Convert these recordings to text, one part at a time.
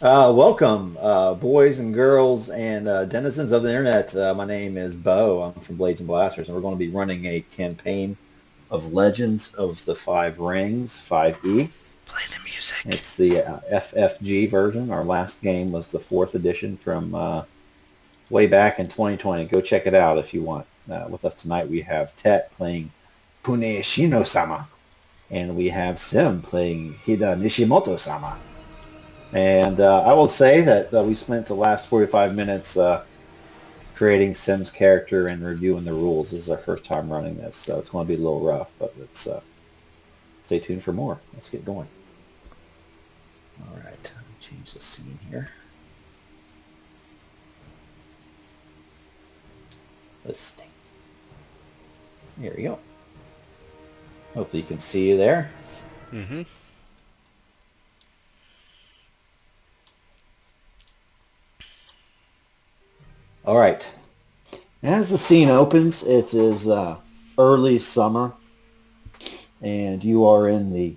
Welcome, boys and girls and denizens of the internet. My name is Bo. I'm from Blades and Blasters, and we're going to be running a campaign of Legends of the Five Rings, 5e. Play the music. It's the FFG version. Our last game was the fourth edition from way back in 2020. Go check it out if you want. With us tonight, we have Tet playing Kuni Shino-sama, and we have Sim playing Hida Nishimoto-sama. And I will say that we spent the last 45 minutes creating Sim's character and reviewing the rules. This is our first time running this, so it's going to be a little rough, but let's stay tuned for more. Let's get going. All right, let me change the scene here. Let's stay. Here we go. Hopefully you can see you there. Mm-hmm. All right. As the scene opens, it is early summer, and you are in the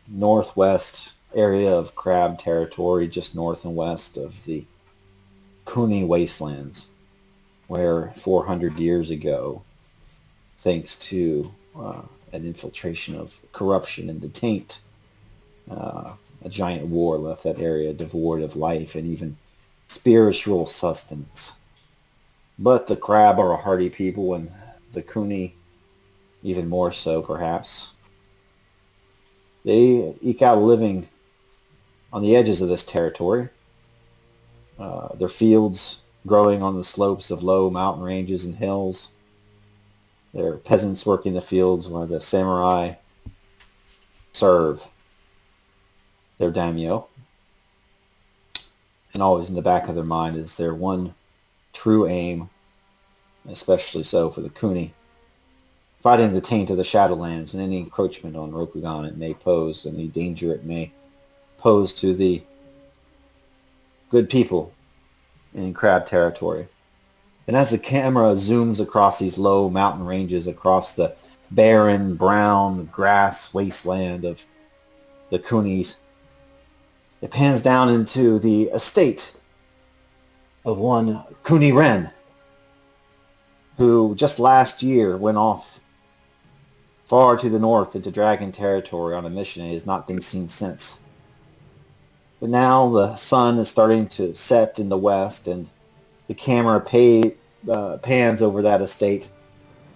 northwest area of Crab territory, just north and west of the Kuni Wastelands, where 400 years ago, thanks to an infiltration of corruption and the taint, a giant war left that area devoid of life and even spiritual sustenance. But the Crab are a hardy people, and the Kuni even more so, perhaps. They eke out a living on the edges of this territory. Their fields growing on the slopes of low mountain ranges and hills. Their peasants working the fields while the samurai serve their daimyo. And always in the back of their mind is their one true aim, especially so for the Kuni, fighting the taint of the Shadowlands and any encroachment on Rokugan it may pose, any danger it may pose to the good people in Crab territory. And as the camera zooms across these low mountain ranges, across the barren, brown grass wasteland of the Kunis, it pans down into the estate of one Kuni Ren, who just last year went off far to the north into Dragon territory on a mission and has not been seen since. But now the sun is starting to set in the west, and the camera pans over that estate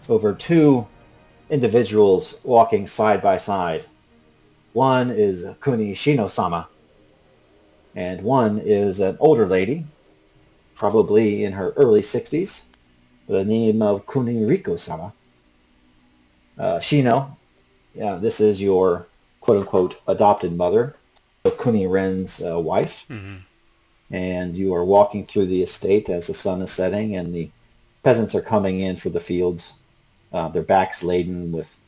over two individuals walking side by side. One is Kuni Shino-sama, and one is an older lady, probably in her early 60s, by the name of Kuni Riko-sama. Shino, yeah, this is your quote-unquote adopted mother, Kuni Ren's wife, Mm-hmm. and you are walking through the estate as the sun is setting and the peasants are coming in for the fields, their backs laden with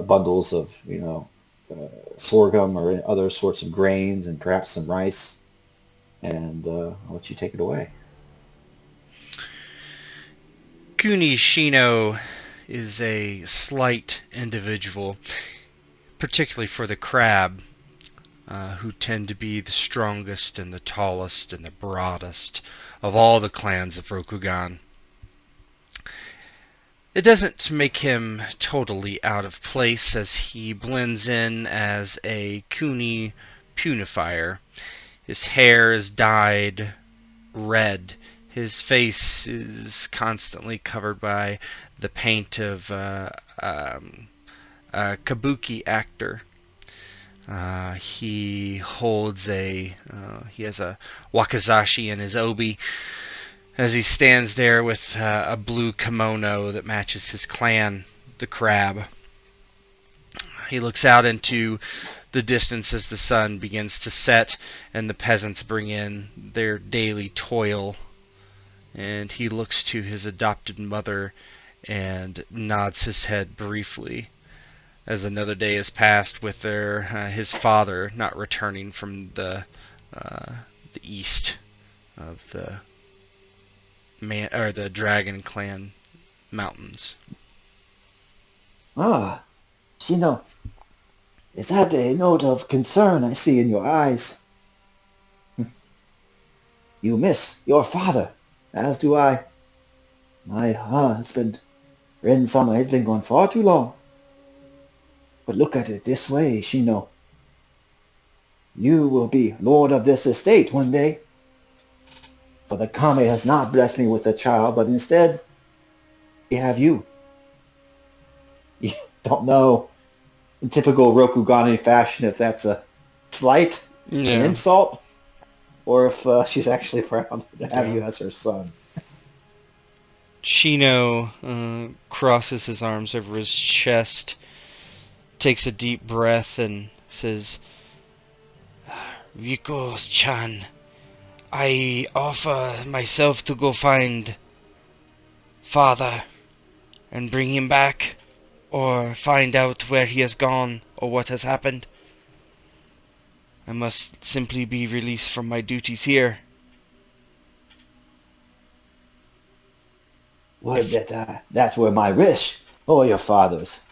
bundles of, sorghum or other sorts of grains and perhaps some rice. And I'll let you take it away. Kuni Shino is a slight individual, particularly for the crab, who tend to be the strongest and the tallest and the broadest of all the clans of Rokugan. It doesn't make him totally out of place as he blends in as a Kuni punifier. His hair is dyed red. His face is constantly covered by the paint of a kabuki actor. He has a wakizashi in his obi as he stands there with a blue kimono that matches his clan, the crab. He looks out into the distance as the sun begins to set and the peasants bring in their daily toil. And he looks to his adopted mother and nods his head briefly as another day has passed with his father not returning from the east of the Dragon Clan mountains. Ah, Shino, is that a note of concern I see in your eyes? You miss your father, as do I. My husband, Ren-sama, has been gone far too long. But look at it this way, Shino. You will be lord of this estate one day. For the Kame has not blessed me with a child, but instead, we have you. You don't know, in typical Rokugane fashion, if that's a slight, an Yeah. insult, or if she's actually proud to have Yeah. you as her son. Chino crosses his arms over his chest, takes a deep breath, and says, Riko-chan, I offer myself to go find father and bring him back, or find out where he has gone or what has happened. I must simply be released from my duties here. Would that that were my wish, or your father's.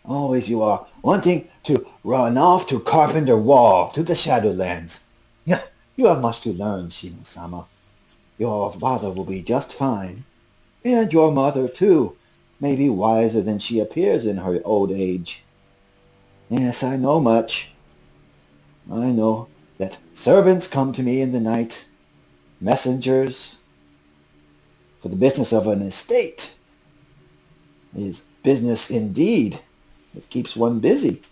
Always you are wanting to run off to Carpenter Wall, to the Shadowlands. Yeah, you have much to learn, Shino-sama. Your father will be just fine. And your mother, too, may be wiser than she appears in her old age. Yes, I know much. I know that servants come to me in the night, messengers, for the business of an estate. Is business indeed. It keeps one busy.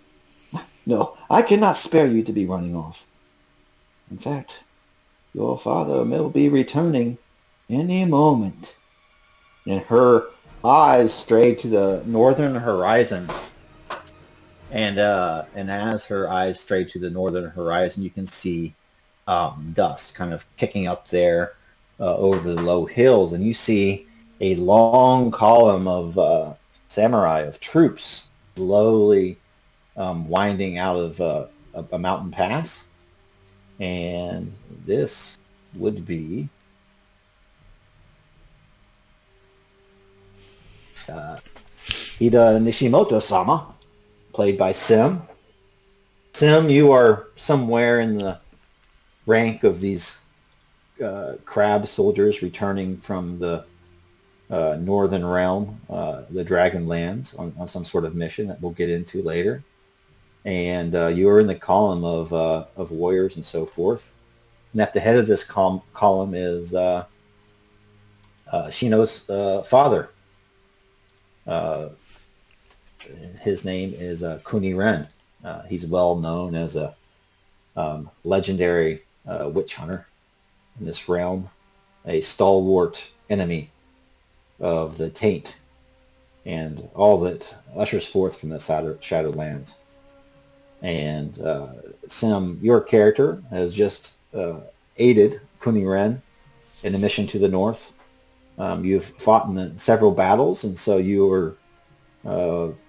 No, I cannot spare you to be running off. In fact, your father will be returning any moment. And her eyes stray to the northern horizon. And as her eyes stray to the northern horizon, you can see dust kind of kicking up there over the low hills, and you see a long column of samurai, of troops, slowly winding out of a mountain pass. And this would be Hida Nishimoto-sama, played by Sim. Sim, you are somewhere in the rank of these crab soldiers returning from the northern realm, the Dragonlands, on some sort of mission that we'll get into later. And you are in the column of warriors and so forth. And at the head of this column is Shino's father. Uh, his name is Kuni Ren. He's well known as a legendary witch hunter in this realm, a stalwart enemy of the taint and all that ushers forth from the Shadowlands. And Sim, your character, has just aided Kuni Ren in a mission to the north. You've fought in several battles, and so you were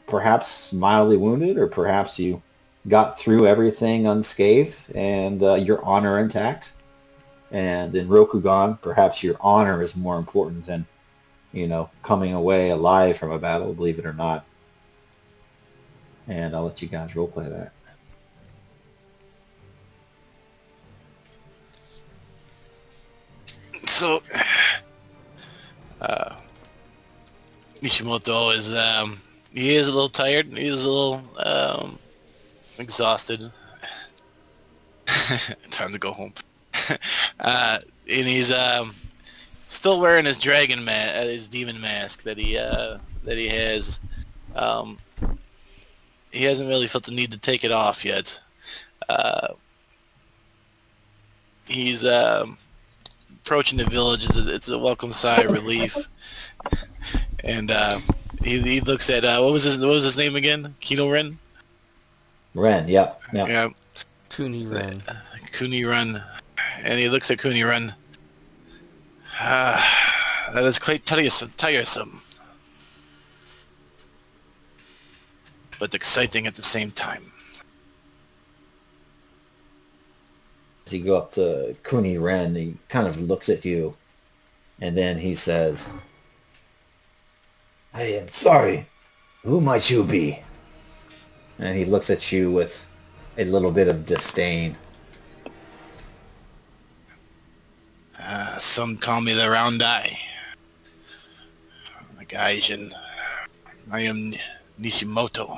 perhaps mildly wounded, or perhaps you got through everything unscathed and your honor intact. And in Rokugan, perhaps your honor is more important than, coming away alive from a battle, believe it or not. And I'll let you guys roleplay that. So, uh, Nishimoto is he is a little tired. He is a little exhausted. Time to go home. And he's still wearing his dragon his demon mask that he has. Um, he hasn't really felt the need to take it off yet. He's approaching the village. It's a welcome sigh of relief. And he looks at what was his name again? Kino Ren? Ren, yep. Yeah. Kuni Ren. Kuni Ren. And he looks at Kuni Ren. That is quite tiresome. But exciting at the same time. As you go up to Kuni Ren, he kind of looks at you, and then he says, I am sorry. Who might you be? And he looks at you with a little bit of disdain. Some call me the Round Eye. The Gaijin. I am Nishimoto.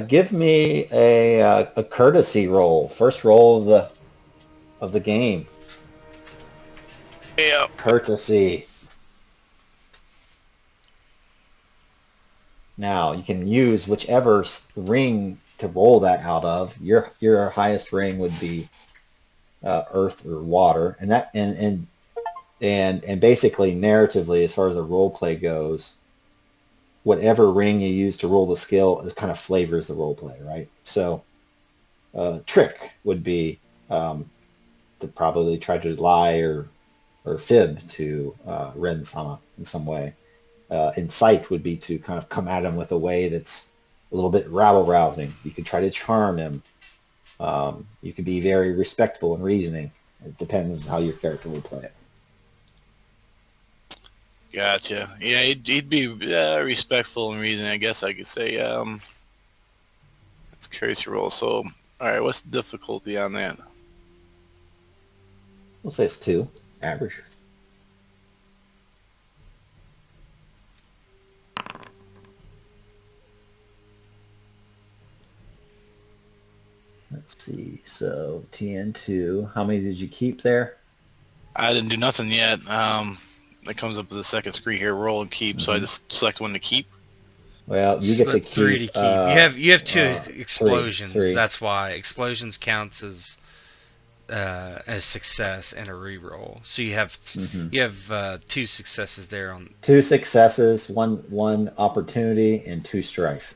Give me a courtesy roll. First roll of the game. Yep. Courtesy. Now you can use whichever ring to roll that out of. Your highest ring would be earth or water, and that and basically narratively, as far as the role play goes, whatever ring you use to roll the skill is kind of flavors the role play, right? So, trick would be to probably try to lie or fib to Ren-sama in some way. Incite would be to kind of come at him with a way that's a little bit rabble-rousing. You could try to charm him. You could be very respectful and reasoning. It depends how your character will play it. Gotcha. Yeah, he'd be respectful and reasoning. I guess I could say. It's a courtesy roll. So, all right, what's the difficulty on that? We'll say it's 2, average. Let's see. So TN2. How many did you keep there? I didn't do nothing yet. It comes up with the second screen here, roll and keep. So I just select one to keep. Well, you get to Select keep 3 to keep. You have 2 explosions. Three. That's why explosions counts as success and a reroll. So you have 2 successes there on 2 successes, one opportunity, and 2 strife.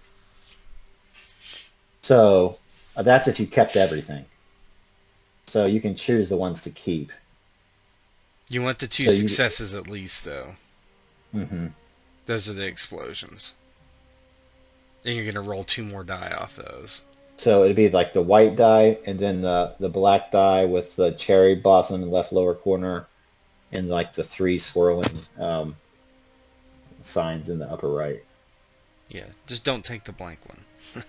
So that's if you kept everything. So you can choose the ones to keep. You want the 2 successes at least, though. Mm-hmm. Those are the explosions. And you're going to roll 2 more die off those. So it'd be like the white die, and then the black die with the cherry blossom in the left lower corner, and like the 3 swirling signs in the upper right. Yeah, just don't take the blank one.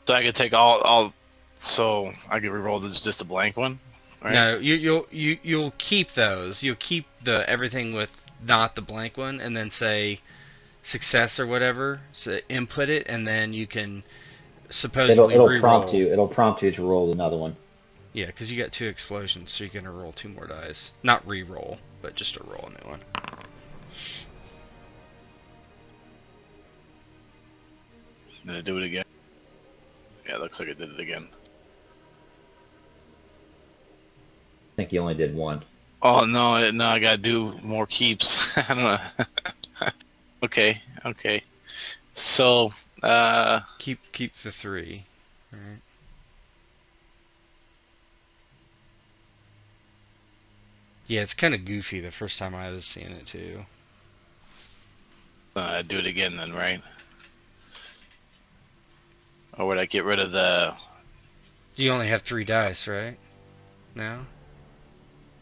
So I could take all. So I could reroll this just a blank one. Right? No, you'll keep those. You'll keep the everything with not the blank one, and then say success or whatever. So input it, and then you can supposedly it'll re-roll. prompt you. It'll prompt you to roll another one. Yeah, because you got 2 explosions, so you're gonna roll 2 more dice. Not re-roll, but just to roll a new one. Did I do it again? Yeah, it looks like I did it again. I think you only did 1. Oh no! I gotta do more keeps. I don't know. Okay. So keep the 3. All right. Yeah, it's kind of goofy the first time I was seeing it too. do it again then, right? Or would I get rid of the? You only have 3 dice, right? Now.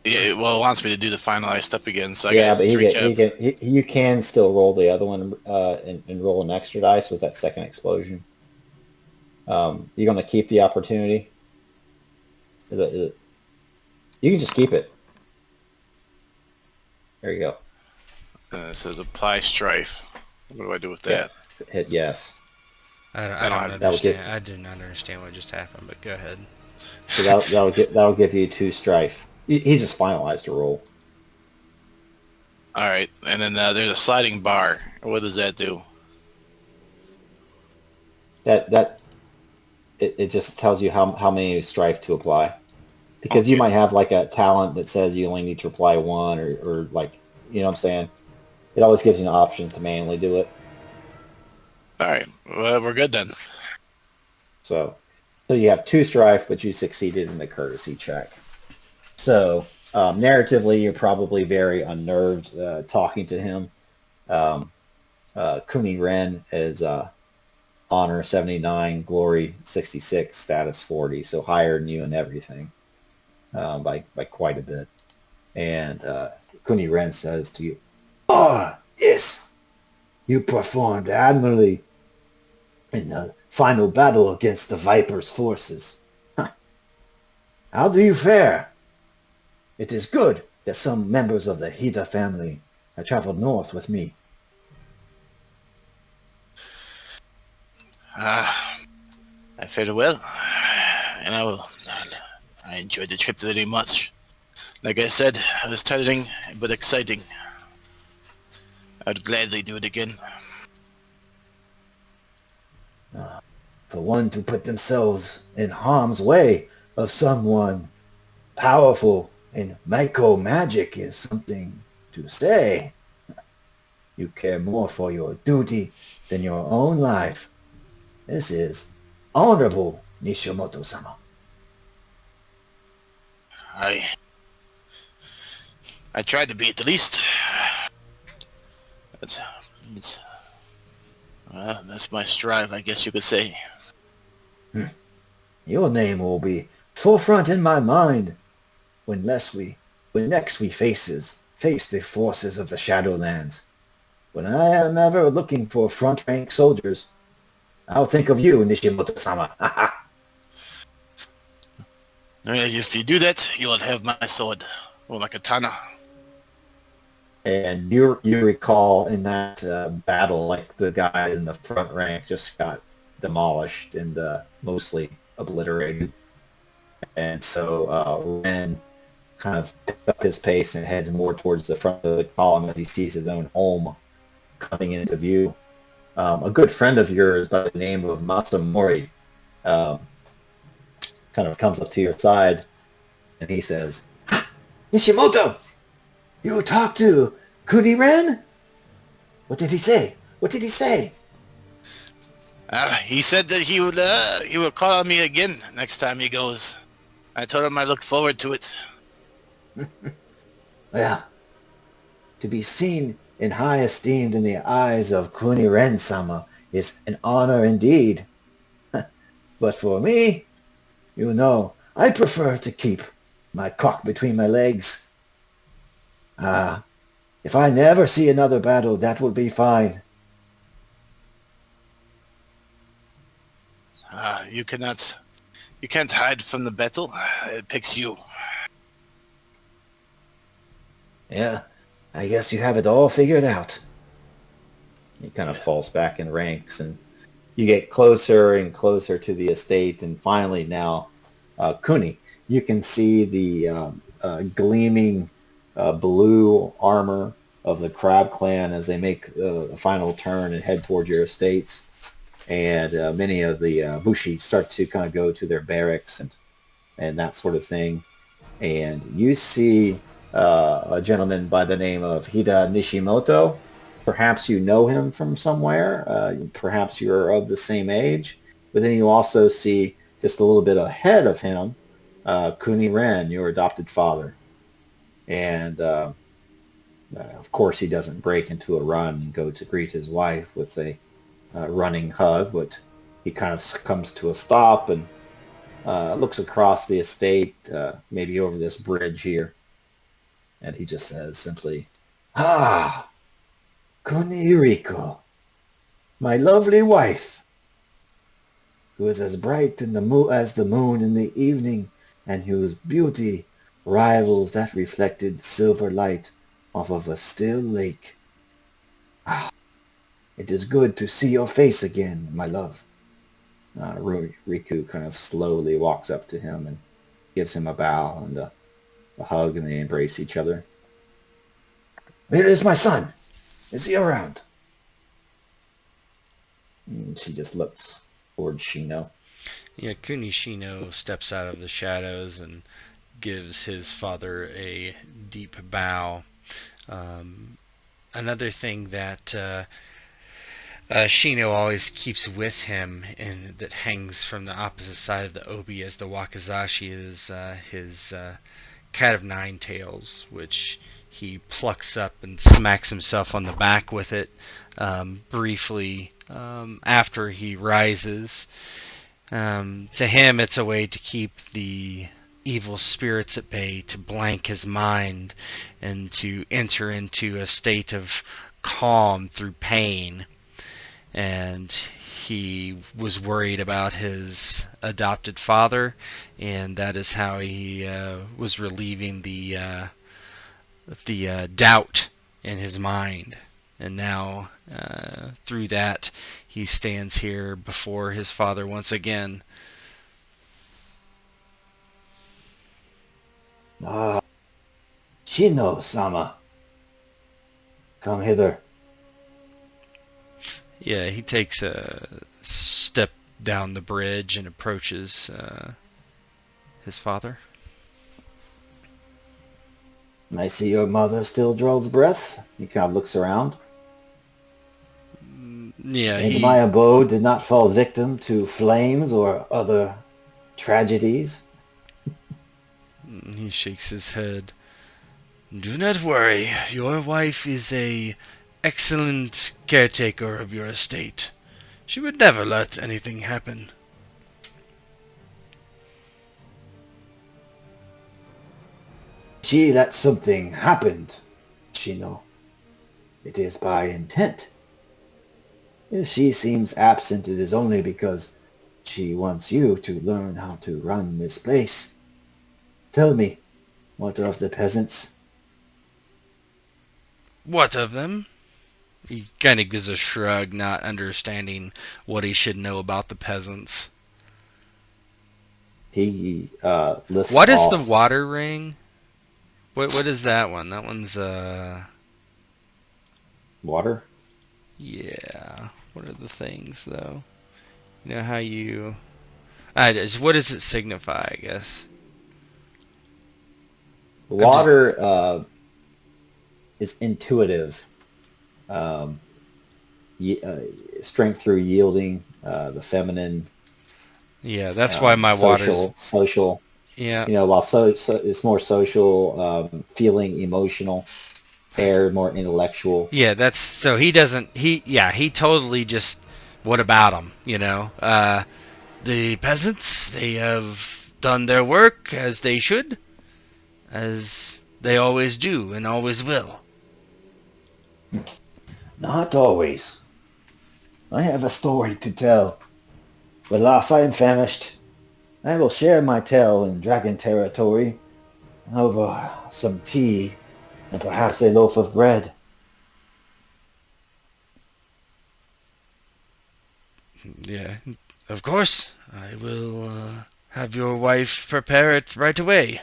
Yeah, well, it wants me to do the finalized stuff again, so I Yeah, got but 3 chats. you can still roll the other one and roll an extra dice with that second explosion. You're going to keep the opportunity? You can just keep it. There you go. It says apply strife. What do I do with that? Yeah, hit yes. I don't understand. I do not understand what just happened, but go ahead. So that'll give you 2 strife. He just finalized a roll. All right, and then there's a sliding bar. What does that do? It just tells you how many strife to apply, because you might have like a talent that says you only need to apply 1 or like, you know what I'm saying. It always gives you an option to manually do it. All right, well, we're good then. So you have 2 strife, but you succeeded in the courtesy check. So narratively, you're probably very unnerved talking to him. Kuni Ren is honor 79, glory 66, status 40, so higher than you in everything by quite a bit. And Kuni Ren says to you, "Oh, yes, you performed admirably in the final battle against the Viper's forces. How do you fare? It is good that some members of the Hida family have traveled north with me. I fared well, and I enjoyed the trip very much. Like I said, it was tiring but exciting. I'd gladly do it again. For one to put themselves in harm's way of someone powerful in Maiko magic is something to say. You care more for your duty than your own life. This is honorable, Nishimoto-sama. I I tried to be at the least. That's, it's, that's my strive, I guess you could say. Your name will be forefront in my mind when next we face the forces of the Shadowlands. When I am ever looking for front rank soldiers, I'll think of you, Nishimoto-sama. If you do that, you will have my sword, or my katana. And you recall in that battle, like the guys in the front rank just got demolished and mostly obliterated. And so Ren kind of picks up his pace and heads more towards the front of the column as he sees his own home coming into view. A good friend of yours by the name of Masamori kind of comes up to your side and he says, Nishimoto, you talked to Kuni Ren? What did he say? What did he say? He said that he would call on me again next time he goes. I told him I look forward to it. Well, to be seen in high esteem in the eyes of Kuni Ren-sama is an honor indeed. But for me, you know, I prefer to keep my cock between my legs. If I never see another battle, that will be fine. You can't hide from the battle. It picks you. Yeah, I guess you have it all figured out. He kind of falls back in ranks, and you get closer and closer to the estate, and finally now, Kuni, you can see the gleaming blue armor of the Crab Clan as they make a final turn and head towards your estates. And many of the Bushi start to kind of go to their barracks and that sort of thing. And you see a gentleman by the name of Hida Nishimoto. Perhaps you know him from somewhere. Perhaps you're of the same age. But then you also see just a little bit ahead of him, Kuni Ren, your adopted father. And of course he doesn't break into a run and go to greet his wife with a running hug, but he kind of comes to a stop and looks across the estate, maybe over this bridge here. And he just says simply, Ah, Kuniriko, my lovely wife, who is as bright in as the moon in the evening, and whose beauty rivals that reflected silver light off of a still lake. Ah, it is good to see your face again, my love. Riku kind of slowly walks up to him and gives him a bow and a hug, and they embrace each other. Where is my son? Is he around? And she just looks towards Shino. Yeah, Kunishino steps out of the shadows and gives his father a deep bow. Another thing that Shino always keeps with him and that hangs from the opposite side of the obi as the wakizashi is his cat of nine tails, which he plucks up and smacks himself on the back with it briefly after he rises. To him, it's a way to keep the evil spirits at bay, to blank his mind, and to enter into a state of calm through pain. And he was worried about his adopted father, and that is how he was relieving the doubt in his mind. And now, through that, he stands here before his father once again. Ah, Shino-sama, come hither. Yeah, he takes a step down the bridge and approaches his father. I see your mother still draws breath. He kind of looks around. Yeah, And my abode did not fall victim to flames or other tragedies. He shakes his head. Do not worry. Your wife is a excellent caretaker of your estate. She would never let anything happen. She let something happened, Shino. It is by intent. If she seems absent, it is only because she wants you to learn how to run this place. Tell me, what of the peasants? What of them? He kind of gives a shrug, not understanding what he should know about the peasants. He lists What is off. the water ring? What is that one? That one's Water? Yeah. What are the things though? You know how you what does it signify, I guess? Water is intuitive. Strength through yielding, the feminine. Yeah, that's why my water's social. Yeah. While so it's more social, feeling, emotional. Air, more intellectual. Yeah, that's so he doesn't he totally just what about him, the peasants, they have done their work as they should, as they always do and always will. Not always. I have a story to tell. But alas, I am famished. I will share my tale in dragon territory over some tea and perhaps a loaf of bread. Yeah, of course. I will have your wife prepare it right away.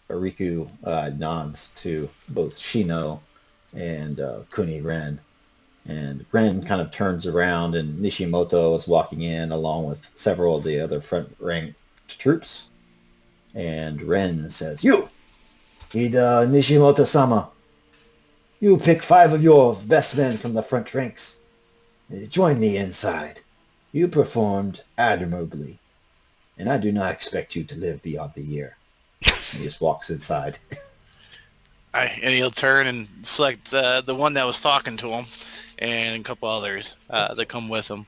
Riku nods to both Shino and Kuni Ren. And Ren kind of turns around, and Nishimoto is walking in along with several of the other front-ranked troops. And Ren says, You! Ida Nishimoto-sama. You pick 5 of your best men from the front ranks. Join me inside. You performed admirably, and I do not expect you to live beyond the year. He just walks inside. And he'll turn and select the one that was talking to him and a couple others that come with him.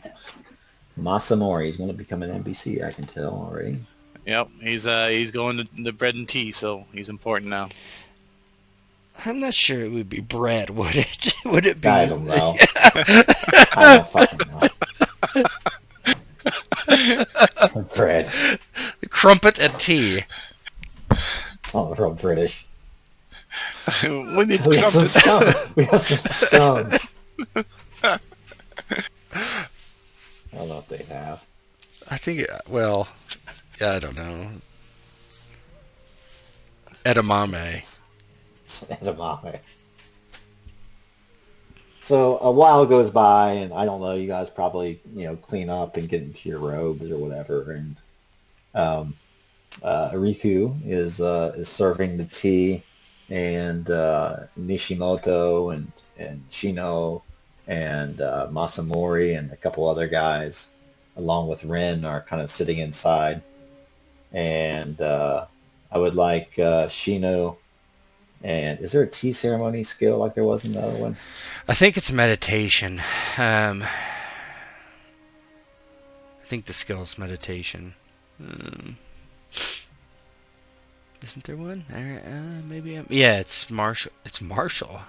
Masamori is going to become an NPC, I can tell already. Yep, he's going to the bread and tea, so he's important now. I'm not sure it would be bread, would it? Would it be? I don't know. I don't fucking know. Bread. Crumpet and tea. It's all real British. We need We have some stones. I don't know what they have. I think, well, I don't know. Edamame. Edamame. So a while goes by, and I don't know. You guys probably clean up and get into your robes or whatever, and Riku is serving the tea, and Nishimoto and Shino and Masamori and a couple other guys, along with Rin, are kind of sitting inside. And I would like Shino. And is there a tea ceremony skill like there was in the other one? I think it's meditation. I think the skill is meditation. Isn't there one? Maybe. Yeah, it's martial. It's martial.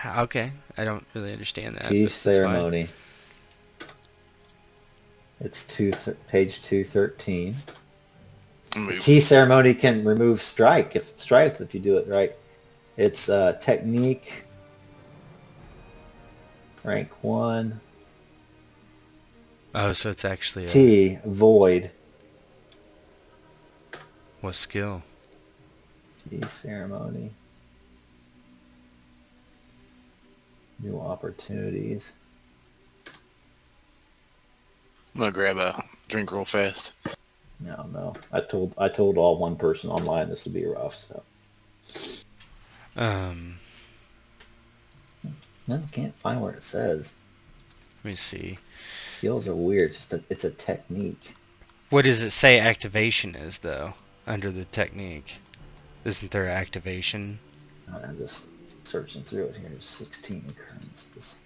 Okay, I don't really understand that. Tea ceremony. It's page 213. The Move. tea ceremony can remove strife if you do it right. It's technique, rank 1. Oh, so it's actually Tea, void. what skill? Tea ceremony. New opportunities. I'm gonna grab a drink real fast. No. I told all one person online this would be rough. So no, can't find where it says. Let me see. Skills are weird. It's a technique. What does it say activation is, though, under the technique? Isn't there activation? I'm just searching through it here. There's 16 occurrences.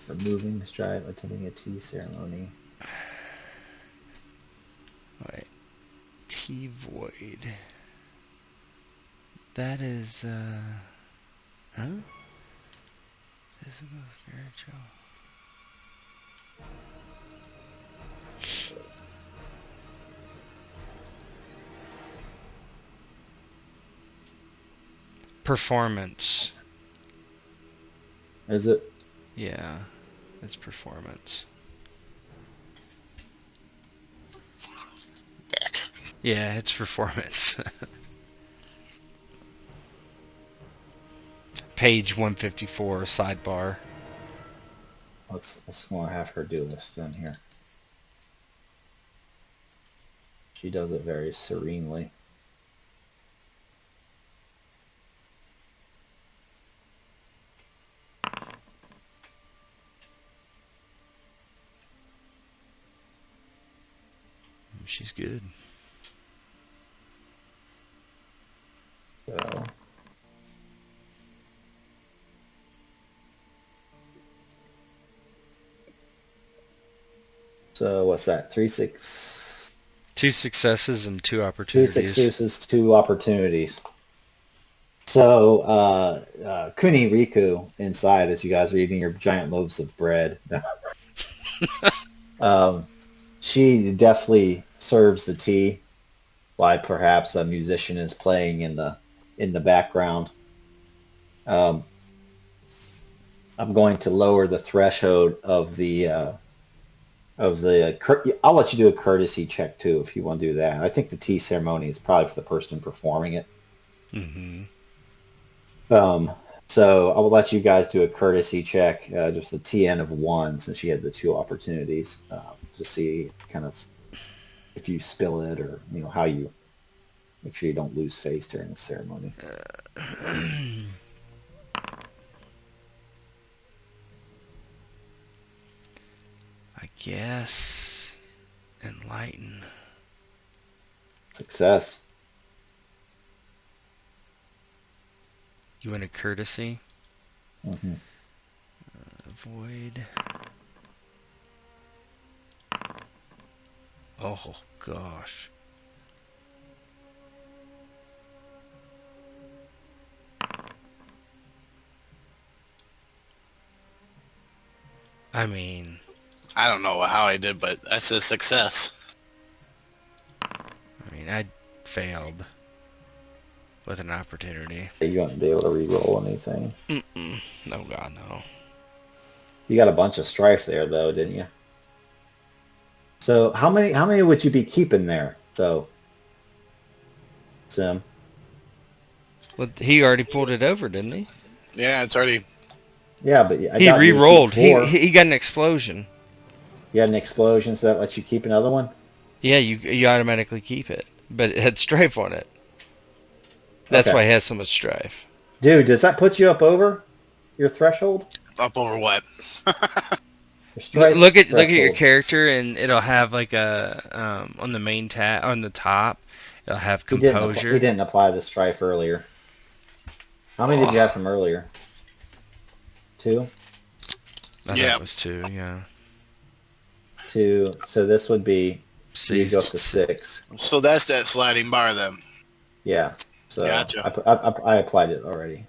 Removing the strife, attending a tea ceremony. Wait. Tea void. That is, huh? Physical, spiritual. Performance. Is it? Yeah, it's performance. Yeah, it's performance. Page 154, sidebar. Let's want to have her do this then here. She does it very serenely. She's good. So what's that? 3-6. 2 successes and 2 2 opportunities. successes, 2 opportunities. So Kuni Riku inside as you guys are eating your giant loaves of bread. She definitely serves the tea while perhaps a musician is playing in the background. I'm going to lower the threshold of the I'll let you do a courtesy check too if you want to do that. I think the tea ceremony is probably for the person performing it. Mm-hmm. So I will let you guys do a courtesy check, just the TN of 1 since she had the 2 opportunities to see kind of if you spill it or how you make sure you don't lose face during the ceremony. I guess enlighten. Success. You want a courtesy? Mm-hmm. Avoid. Oh gosh. I mean, I don't know how I did, but that's a success. I failed with an opportunity. You won't be able to re-roll anything. Mm-mm. No, God, no. You got a bunch of strife there, though, didn't you? So how many would you be keeping there? So, Sim. Well, he already pulled it over, didn't he? Yeah, it's already. Yeah, but I He got you to keep re-rolled. 4. He got an explosion. You had an explosion, so that lets you keep another one? Yeah, you automatically keep it, but it had strife on it. That's why it has so much strife. Dude, does that put you up over your threshold? Up over what? Look at your character, and it'll have like a on the main tab on the top. It'll have composure. He didn't apply the strife earlier. How many did you have from earlier? 2? I thought it was 2. Yeah. 2. So this would be. So you go up to 6. So that's that sliding bar then. Yeah. So Gotcha. I applied it already.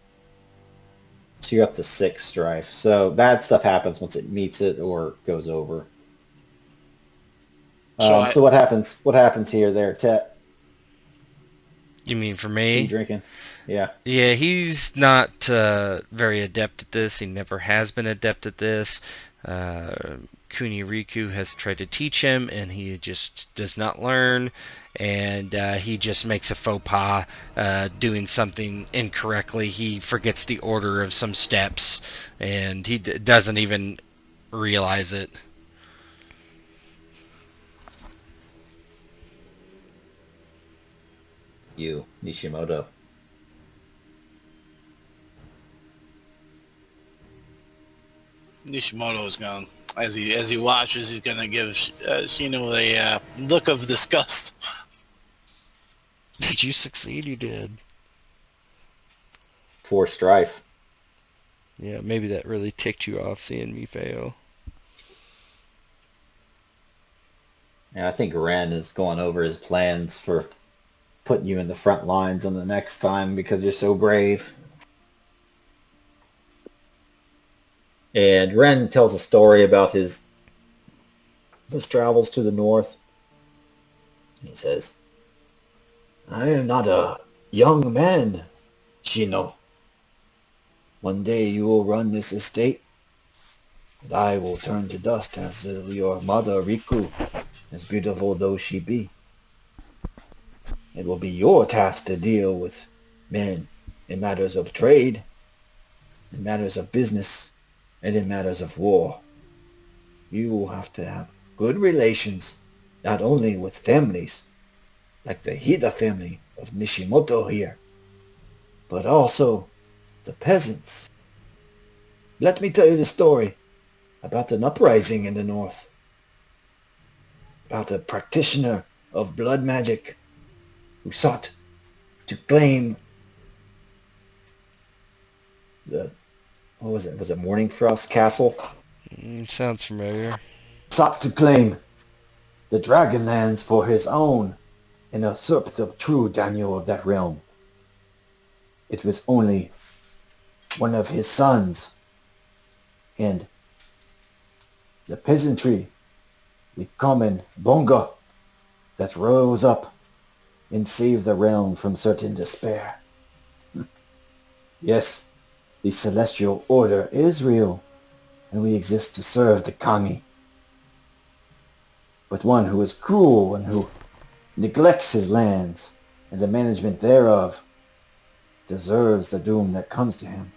So you're up to 6 strife. So bad stuff happens once it meets it or goes over. So So what happens? What happens here, there, Tet? You mean for To you me? drinking? Yeah. Yeah, he's not very adept at this. He never has been adept at this. Kuni Riku has tried to teach him, and he just does not learn. And he just makes a faux pas doing something incorrectly. He forgets the order of some steps, and he doesn't even realize it. You, Nishimoto. Nishimoto is going, as he watches, he's gonna give Shino a look of disgust. Did you succeed? You did. For strife. Yeah, maybe that really ticked you off seeing me fail. And I think Ren is going over his plans for putting you in the front lines on the next time because you're so brave. And Ren tells a story about his travels to the north. He says, I am not a young man, Shino. One day you will run this estate, and I will turn to dust as your mother, Riku, as beautiful though she be. It will be your task to deal with men in matters of trade, in matters of business, and in matters of war. You will have to have good relations, not only with families, like the Hida family of Nishimoto here, but also the peasants. Let me tell you the story about an uprising in the north, about a practitioner of blood magic who sought to claim the, what was it? Was it Morning Frost Castle? Sounds familiar. Sought to claim the Dragonlands for his own and usurp the true daimyo of that realm. It was only one of his sons and the peasantry, the common bonga, that rose up and saved the realm from certain despair. Yes, the celestial order is real, and we exist to serve the kami. But one who is cruel and who neglects his lands and the management thereof deserves the doom that comes to him.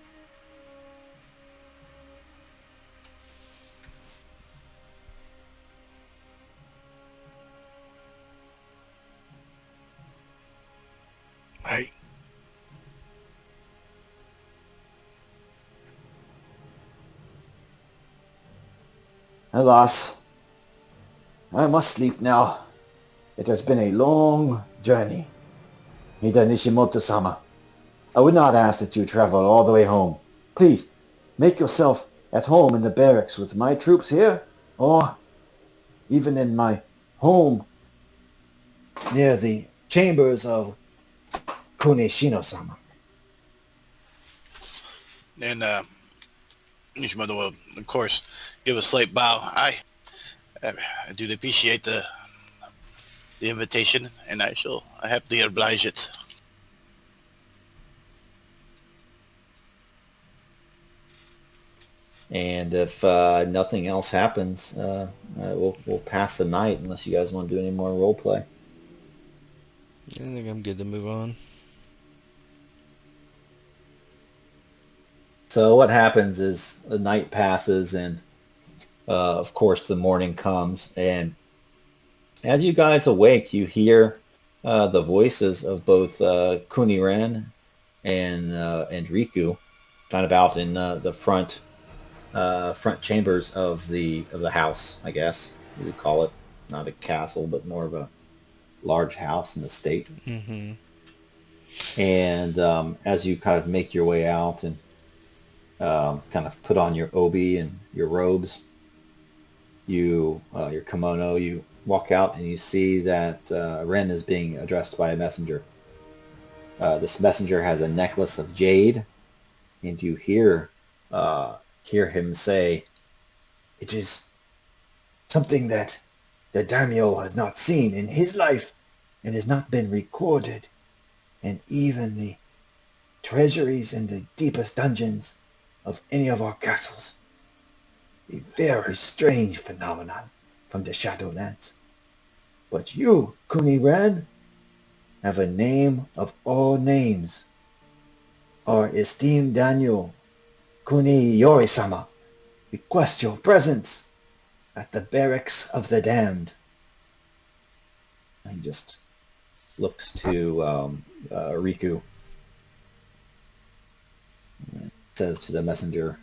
Right. Alas, I must sleep now. It has been a long journey. Hida Nishimoto-sama, I would not ask that you travel all the way home. Please, make yourself at home in the barracks with my troops here, or even in my home near the chambers of Kuni Shino-sama. And Nishimoto will, of course, give a slight bow. I do appreciate the invitation, and I shall happily oblige it. And if nothing else happens, we'll pass the night unless you guys want to do any more role play. I think I'm good to move on. So what happens is the night passes, and of course the morning comes, and as you guys awake, you hear the voices of both Kuniren and Riku, kind of out in the front chambers of the house, I guess you would call it. Not a castle, but more of a large house in the state. Mm-hmm. And as you kind of make your way out and kind of put on your obi and your robes, your kimono, you walk out and you see that Ren is being addressed by a messenger. This messenger has a necklace of jade, and you hear him say, "It is something that the daimyo has not seen in his life and has not been recorded, and even the treasuries in the deepest dungeons of any of our castles. A very strange phenomenon from the Shadowlands. But you, Kuni Ren, have a name of all names. Our esteemed Daniel, Kuni Yori-sama, request your presence at the barracks of the damned. He just looks to Riku. And says to the messenger,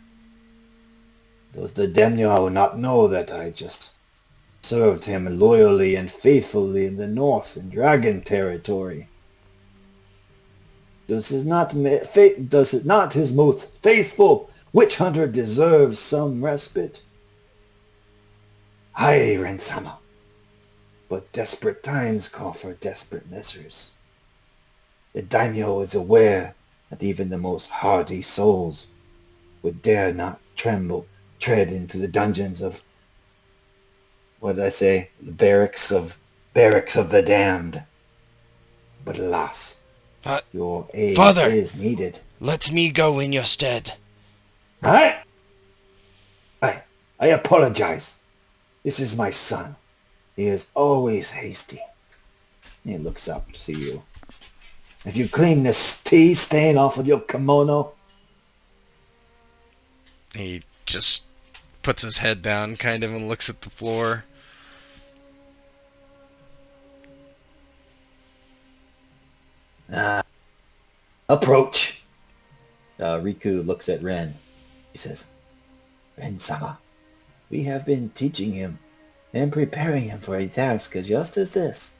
does the daimyo not know that I just served him loyally and faithfully in the north in dragon territory? Does it not his most faithful witch hunter deserve some respite? Aye, Ren-sama, but desperate times call for desperate measures. The daimyo is aware that even the most hardy souls would dare not tread into the dungeons of, what did I say, the barracks of the damned. But alas, your aid Father, is needed. let me go in your stead. I apologize. This is my son. He is always hasty. He looks up to you. Have you cleaned this tea stain off of your kimono? He just puts his head down kind of and looks at the floor. Approach. Riku looks at Ren. He says, Ren-sama, we have been teaching him and preparing him for a task just as this.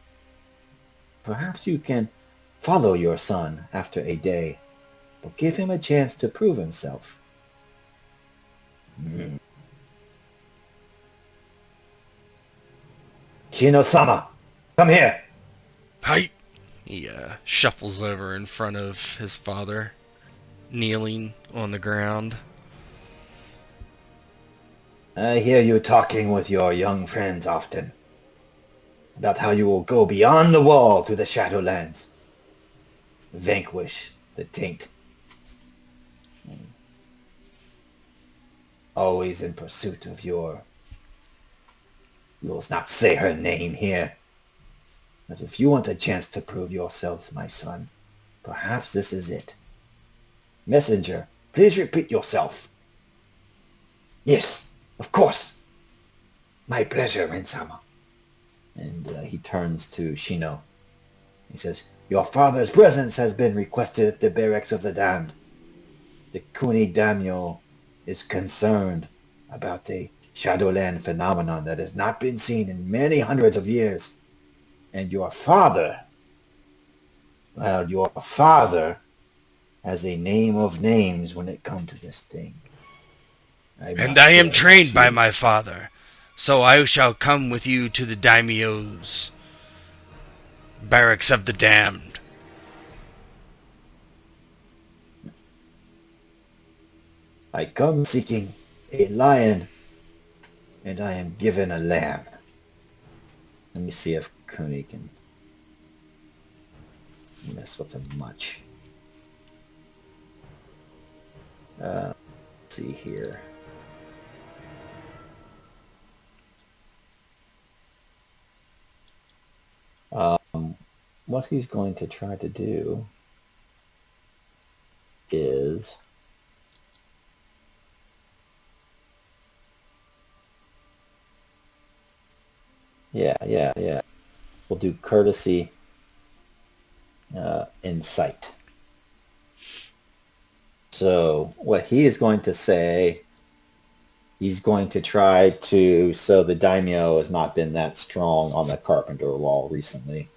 Perhaps you can follow your son after a day, but give him a chance to prove himself. Shino-sama, come here. Hi. He shuffles over in front of his father, kneeling on the ground. I hear you talking with your young friends often about how you will go beyond the wall to the Shadowlands, vanquish the taint. Always in pursuit of your... You will not say her name here. But if you want a chance to prove yourself, my son, perhaps this is it. Messenger, please repeat yourself. Yes, of course. My pleasure, Ren-sama. And he turns to Shino. He says, your father's presence has been requested at the barracks of the damned. The Kuni daimyo is concerned about a Shadowland phenomenon that has not been seen in many hundreds of years. And your father has a name of names when it comes to this thing. And I am trained by my father, so I shall come with you to the daimyo's barracks of the damned. I come seeking a lion, and I am given a lamb. Let me see if Kuni can mess with him much. Let's see here. What he's going to try to do is yeah. We'll do courtesy, insight. So what he is going to say, he's going to try to, so the daimyo has not been that strong on the carpenter wall recently.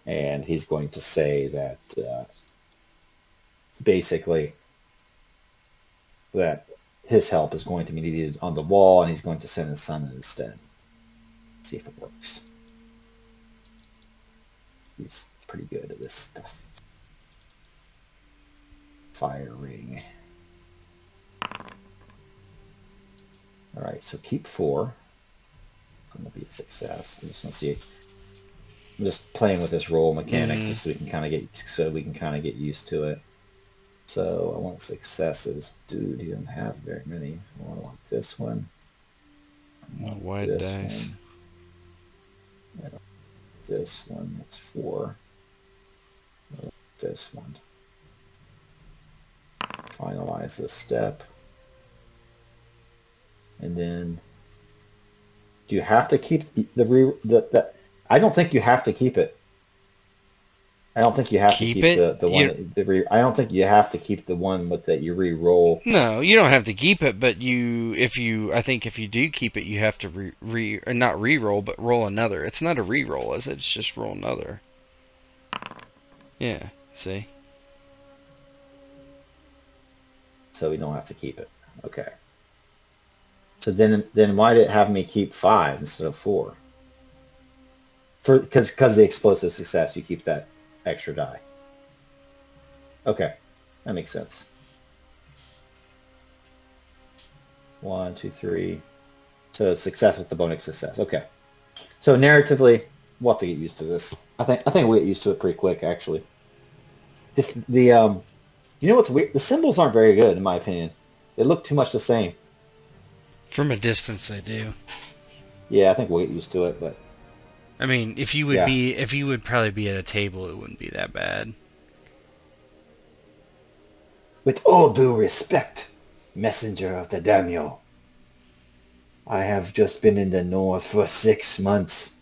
And he's going to say that basically that his help is going to be needed on the wall, and he's going to send his son instead. Let's see if it works. He's pretty good at this stuff. Firing. All right, so keep 4. going to be a success. I just want to see. I'm just playing with this roll mechanic just so we can kind of get used to it. So I want successes. Dude, you don't have very many. So I want this one. I want White this dice. one. I don't want this one. That's 4. I want this one. Finalize this step. And then, do you have to keep the I don't think you have to keep it. I don't think you have to keep the one. I don't think you have to keep the one that you re-roll. No, you don't have to keep it, but I think if you do keep it, you have to not re-roll, but roll another. It's not a re-roll, is it? It's just roll another. Yeah. See. So we don't have to keep it. Okay. So then why did it have me keep 5 instead of 4? Because the explosive success, you keep that extra die. Okay, that makes sense. 1, 2, 3. So success with the bonus success. Okay. So narratively, we'll have to get used to this. I think we'll get used to it pretty quick, actually. You know what's weird? The symbols aren't very good, in my opinion. They look too much the same. From a distance, they do. Yeah, I think we'll get used to it, but I mean, if you would probably be at a table, it wouldn't be that bad. with all due respect, messenger of the daimyo, I have just been in the north for 6 months.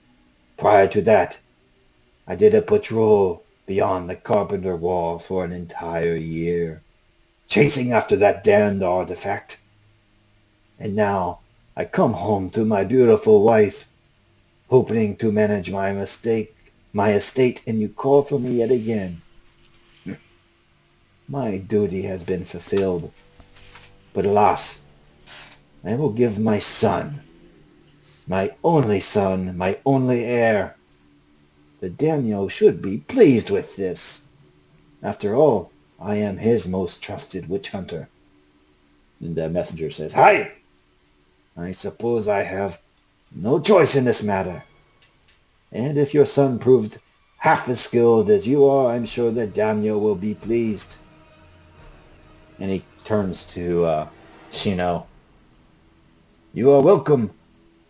Prior to that, I did a patrol beyond the Carpenter Wall for an entire year, chasing after that damned artifact. And now I come home to my beautiful wife, hoping to manage my estate, and you call for me yet again. My duty has been fulfilled, but alas, I will give my son, my only heir. The daimyo should be pleased with this. After all, I am his most trusted witch hunter. And the messenger says, "Hi! I suppose I have no choice in this matter. And if your son proved half as skilled as you are, I'm sure the daimyo will be pleased." And he turns to Shino. "You are welcome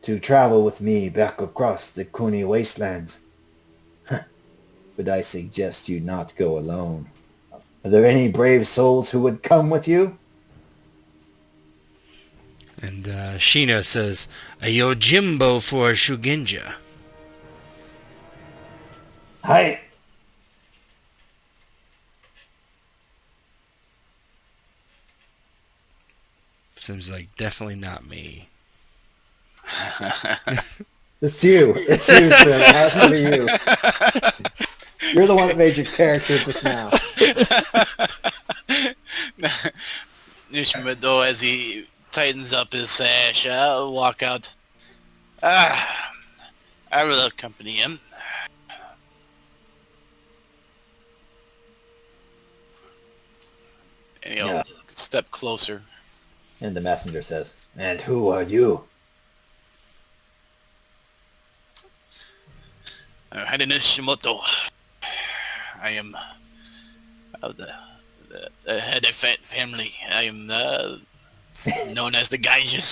to travel with me back across the Kuni Wastelands. But I suggest you not go alone. Are there any brave souls who would come with you?" And Shino says, "A Yojimbo for Shugenja." "Hi." Seems like definitely not me. It's you. It's you, sir. It has to be you. You're the one that made your character just now. Nishimado, as he tightens up his sash, will walk out. I will accompany him. And he'll step closer. And the messenger says, "And who are you?" Haden Nishimoto. I am of the head of family. I am known as the Gaijin.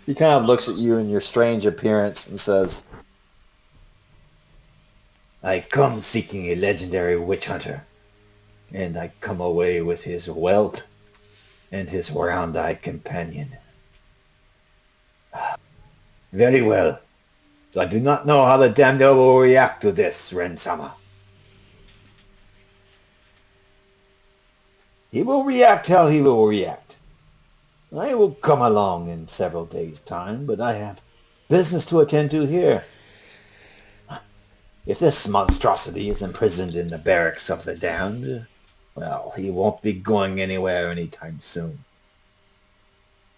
He kind of looks at you in your strange appearance and says, "I come seeking a legendary witch hunter, and I come away with his whelp and his round-eyed companion." "Very well. I do not know how the daimyo will react to this, Ren-sama." "He will react how he will react. I will come along in several days' time, but I have business to attend to here. If this monstrosity is imprisoned in the barracks of the damned, well, he won't be going anywhere anytime soon."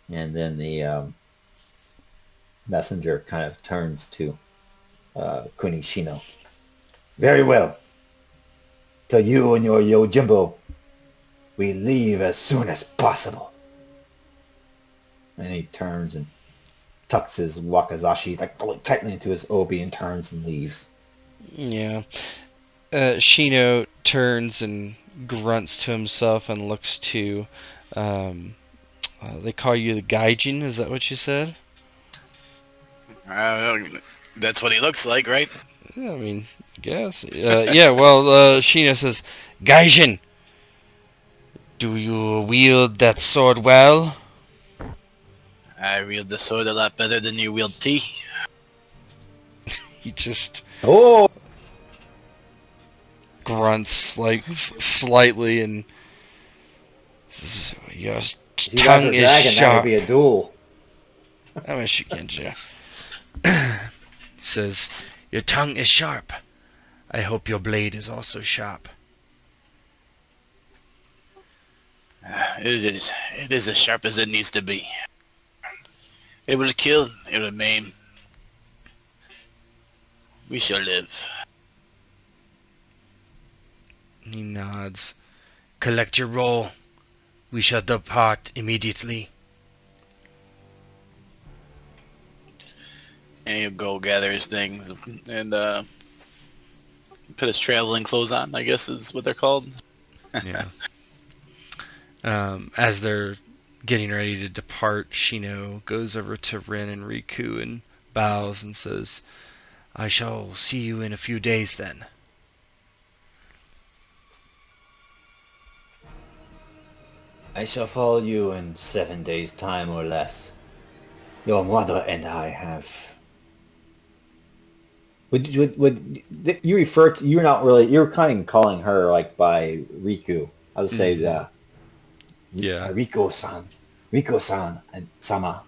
And then the messenger kind of turns to Kuni Shino. "Very well. To you and your Yojimbo, we leave as soon as possible." And he turns and tucks his wakizashi like really tightly into his obi and turns and leaves. Yeah. Shino turns and grunts to himself and looks to. They call you the Gaijin. Is that what you said? That's what he looks like, right? Yeah, I mean, I guess. Yeah. Well, Shino says, Gaijin, do you wield that sword well? I wield the sword a lot better than you wield tea. He just Oh, grunts like slightly and says, your if you guys tongue were is dragon, that would sharp. be a duel. I wish you can, says, your tongue is sharp. I hope your blade is also sharp. It is as sharp as it needs to be. It will kill, it will maim. We shall live. He nods. Collect your roll. We shall depart immediately. And he'll go gather his things and put his traveling clothes on, I guess is what they're called. Yeah. As they're getting ready to depart, Shino goes over to Rin and Riku and bows and says, I shall see you in a few days then. I shall follow you in 7 days' time or less. Your mother and I have. Would you refer to? You're not really. You're kind of calling her like by Riku. I would say Yeah. Riko-san, and Sama.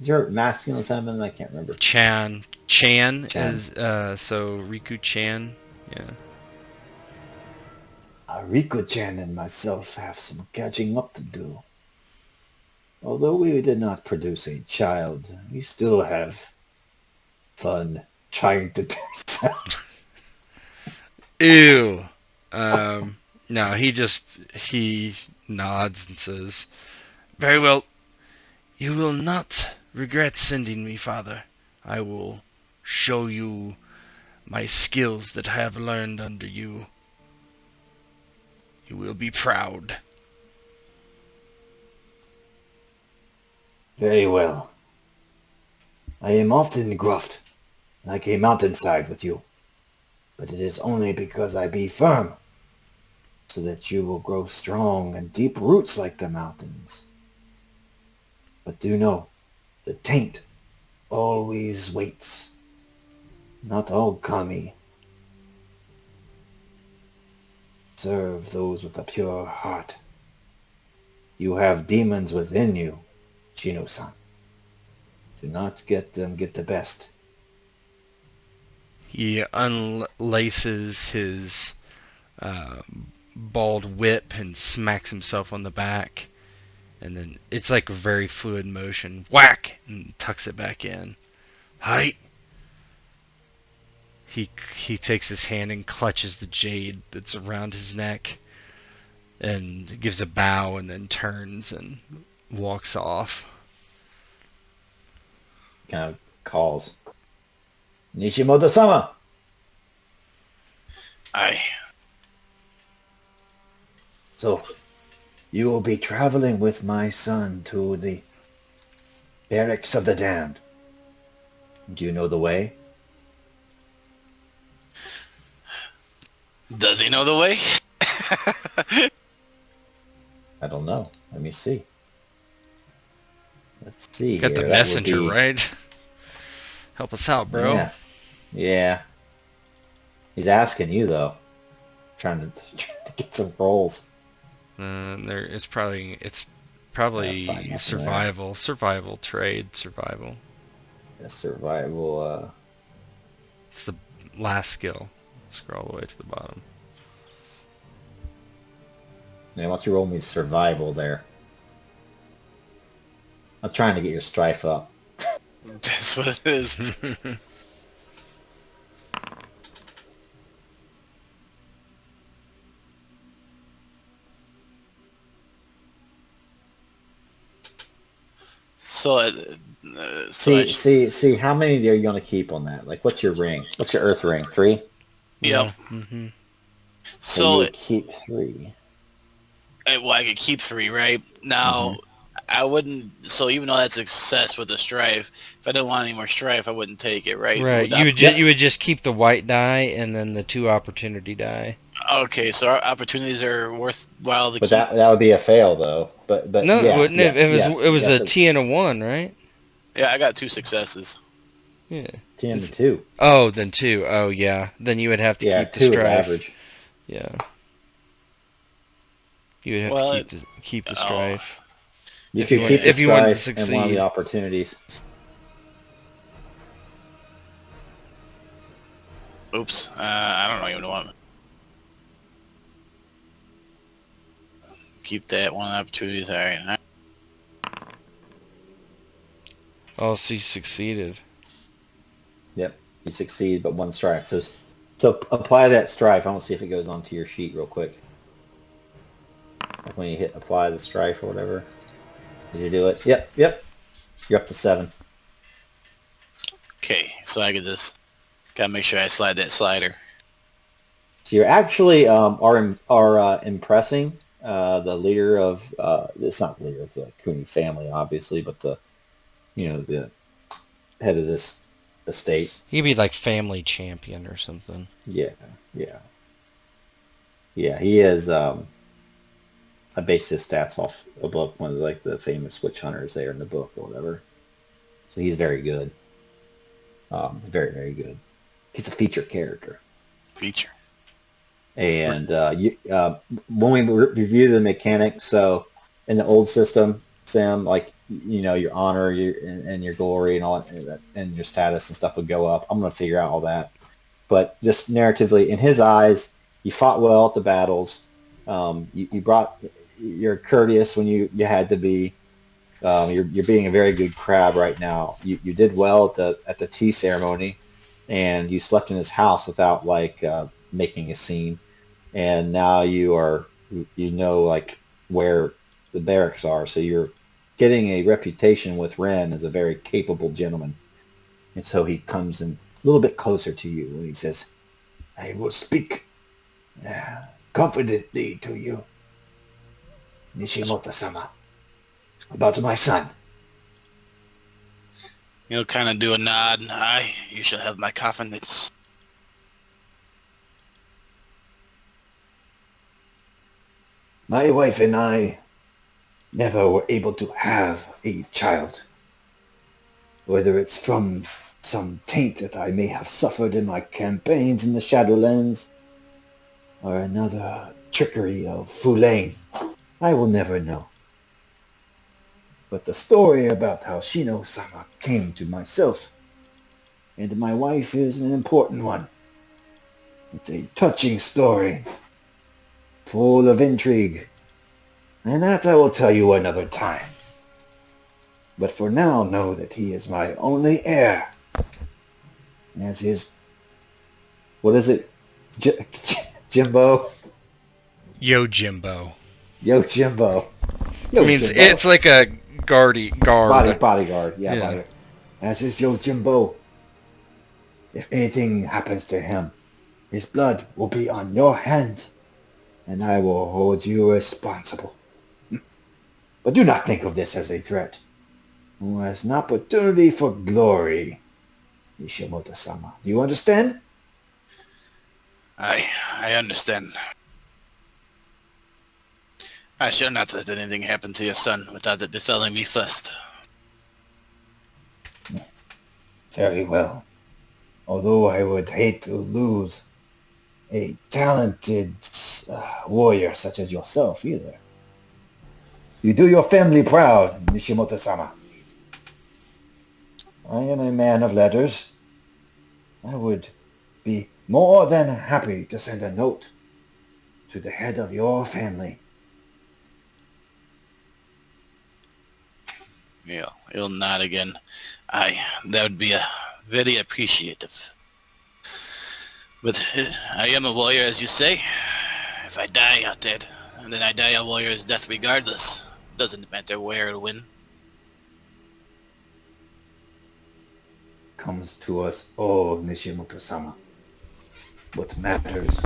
Is there masculine, feminine? I can't remember. Chan Chan. is so Riku Chan. Yeah. Riko-chan and myself have some catching up to do. Although we did not produce a child, we still have fun trying to do so. Ew. No, he nods and says, very well. You will not regret sending me, Father. I will show you my skills that I have learned under you. You will be proud. Very well. I am often gruffed, like a mountainside with you, but it is only because I be firm, so that you will grow strong and deep roots like the mountains. But do know, the taint always waits. Not all kami serve those with a pure heart. You have demons within you, Chino-san. Do not get them get the best. He unlaces his bald whip and smacks himself on the back. And then it's like a very fluid motion. Whack! And tucks it back in. Height! He takes his hand and clutches the jade that's around his neck and gives a bow and then turns and walks off. Kind of calls. Nishimoto-sama! Aye. So, you will be traveling with my son to the barracks of the damned. Do you know the way? Does he know the way? I don't know. Let me see. Let's see Got the here. That would messenger, be... right? Help us out, bro. Yeah. Yeah. He's asking you, though. Trying to get some rolls. It's probably Probably nothing survival, trade, survival. Yeah, survival, It's the last skill. Scroll all the way to the bottom. Yeah, why don't you roll me survival there? I'm trying to get your strife up. That's what it is. So, See. How many are you going to keep on that? Like, what's your ring? What's your Earth ring? 3. yep. Yeah. Mm-hmm. So you So, would keep 3. well, I could keep 3, right? Mm-hmm. Now, I wouldn't. So even though that's a success with the strife, if I didn't want any more strife, I wouldn't take it, right? Right. Would You that, would Yep. you would just keep the white die and then the 2 opportunity die. okay, so our opportunities are worthwhile to But keep. that would be a fail though. But No, it yeah, wouldn't. yes, It was a yes. T and a 1, right? Yeah, I got 2 successes. Yeah. 10 to 2. Oh, then 2. Oh, yeah. Then you would have to Yeah, keep the 2 is strife. average. Yeah. You would have to Well, keep the oh, strife You if you could want keep the if you wanted to strife and one of the succeed. opportunities. oops. I don't even want to keep that one of the opportunities. All right. Oh, so you succeeded. Yep, you succeed, but 1 strife. So apply that strife. I want to see if it goes onto your sheet real quick. Like when you hit apply the strife or whatever. Did you do it? Yep. You're up to 7. Okay, so I could just gotta make sure I slide that slider. So you're actually impressing the leader of it's not the leader of the Kuni family, obviously, but the head of this estate. He'd be like family champion or something. Yeah, yeah, yeah. He is. I based his stats off a book, one of like the famous witch hunters there in the book or whatever. So he's very good. Very very good. He's a feature character. Feature. And when we review the mechanics, so in the old system, Sam, like your honor, and your glory, and all that, and your status and stuff would go up. I'm gonna figure out all that, but just narratively, in his eyes, you fought well at the battles. You're courteous when you had to be. You're being a very good crab right now. You did well at the tea ceremony, and you slept in his house without like making a scene. And now like where the barracks are, so you're getting a reputation with Ren as a very capable gentleman. And so he comes in a little bit closer to you and he says, "I will speak confidently to you, Nishimoto-sama, about my son." Kind of do a nod. Aye, you shall have my confidence. My wife and I never were able to have a child. Whether it's from some taint that I may have suffered in my campaigns in the Shadowlands, or another trickery of Fulane, I will never know. But the story about how Shino-sama came to myself and my wife is an important one. It's a touching story, full of intrigue, and that I will tell you another time. But for now, know that he is my only heir. As his, what is it, Jimbo? Yo, Jimbo. Yo, Jimbo. I Yo, mean, Jimbo. it's like a guard. Bodyguard. Yeah, bodyguard. As is Yo, Jimbo. If anything happens to him, his blood will be on your hands, and I will hold you responsible. But do not think of this as a threat, or as an opportunity for glory, Nishimoto-sama. Do you understand? I understand. I shall not let anything happen to your son without it befalling me first. Very well. Although I would hate to lose a talented warrior such as yourself either. You do your family proud, Nishimoto-sama. I am a man of letters. I would be more than happy to send a note to the head of your family. Yeah, he'll nod again. Aye, that would be very appreciative. But I am a warrior, as you say. If I die out there, then I die a warrior's death regardless. Doesn't matter where or when. comes to us all, Nishimoto-sama. What matters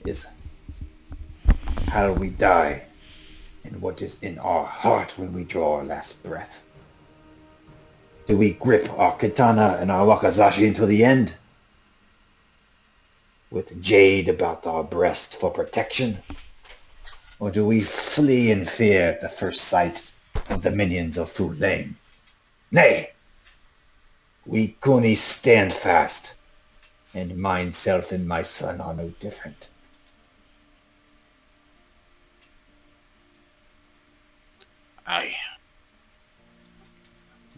is how we die and what is in our heart when we draw our last breath. Do we grip our katana and our wakizashi until the end? With jade about our breast for protection? Or do we flee in fear at the first sight of the minions of Fu Lane? Nay! We Kuni stand fast, and myself and my son are no different.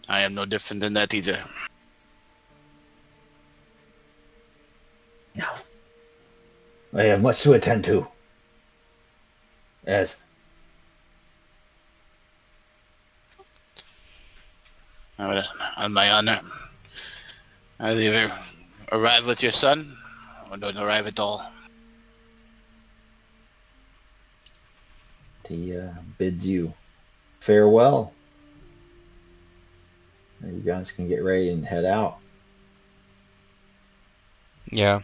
I am no different than that either. Now, I have much to attend to. As On my honor, I'll either arrive with your son or don't arrive at all. he bids you farewell. You guys can get ready and head out. Yeah.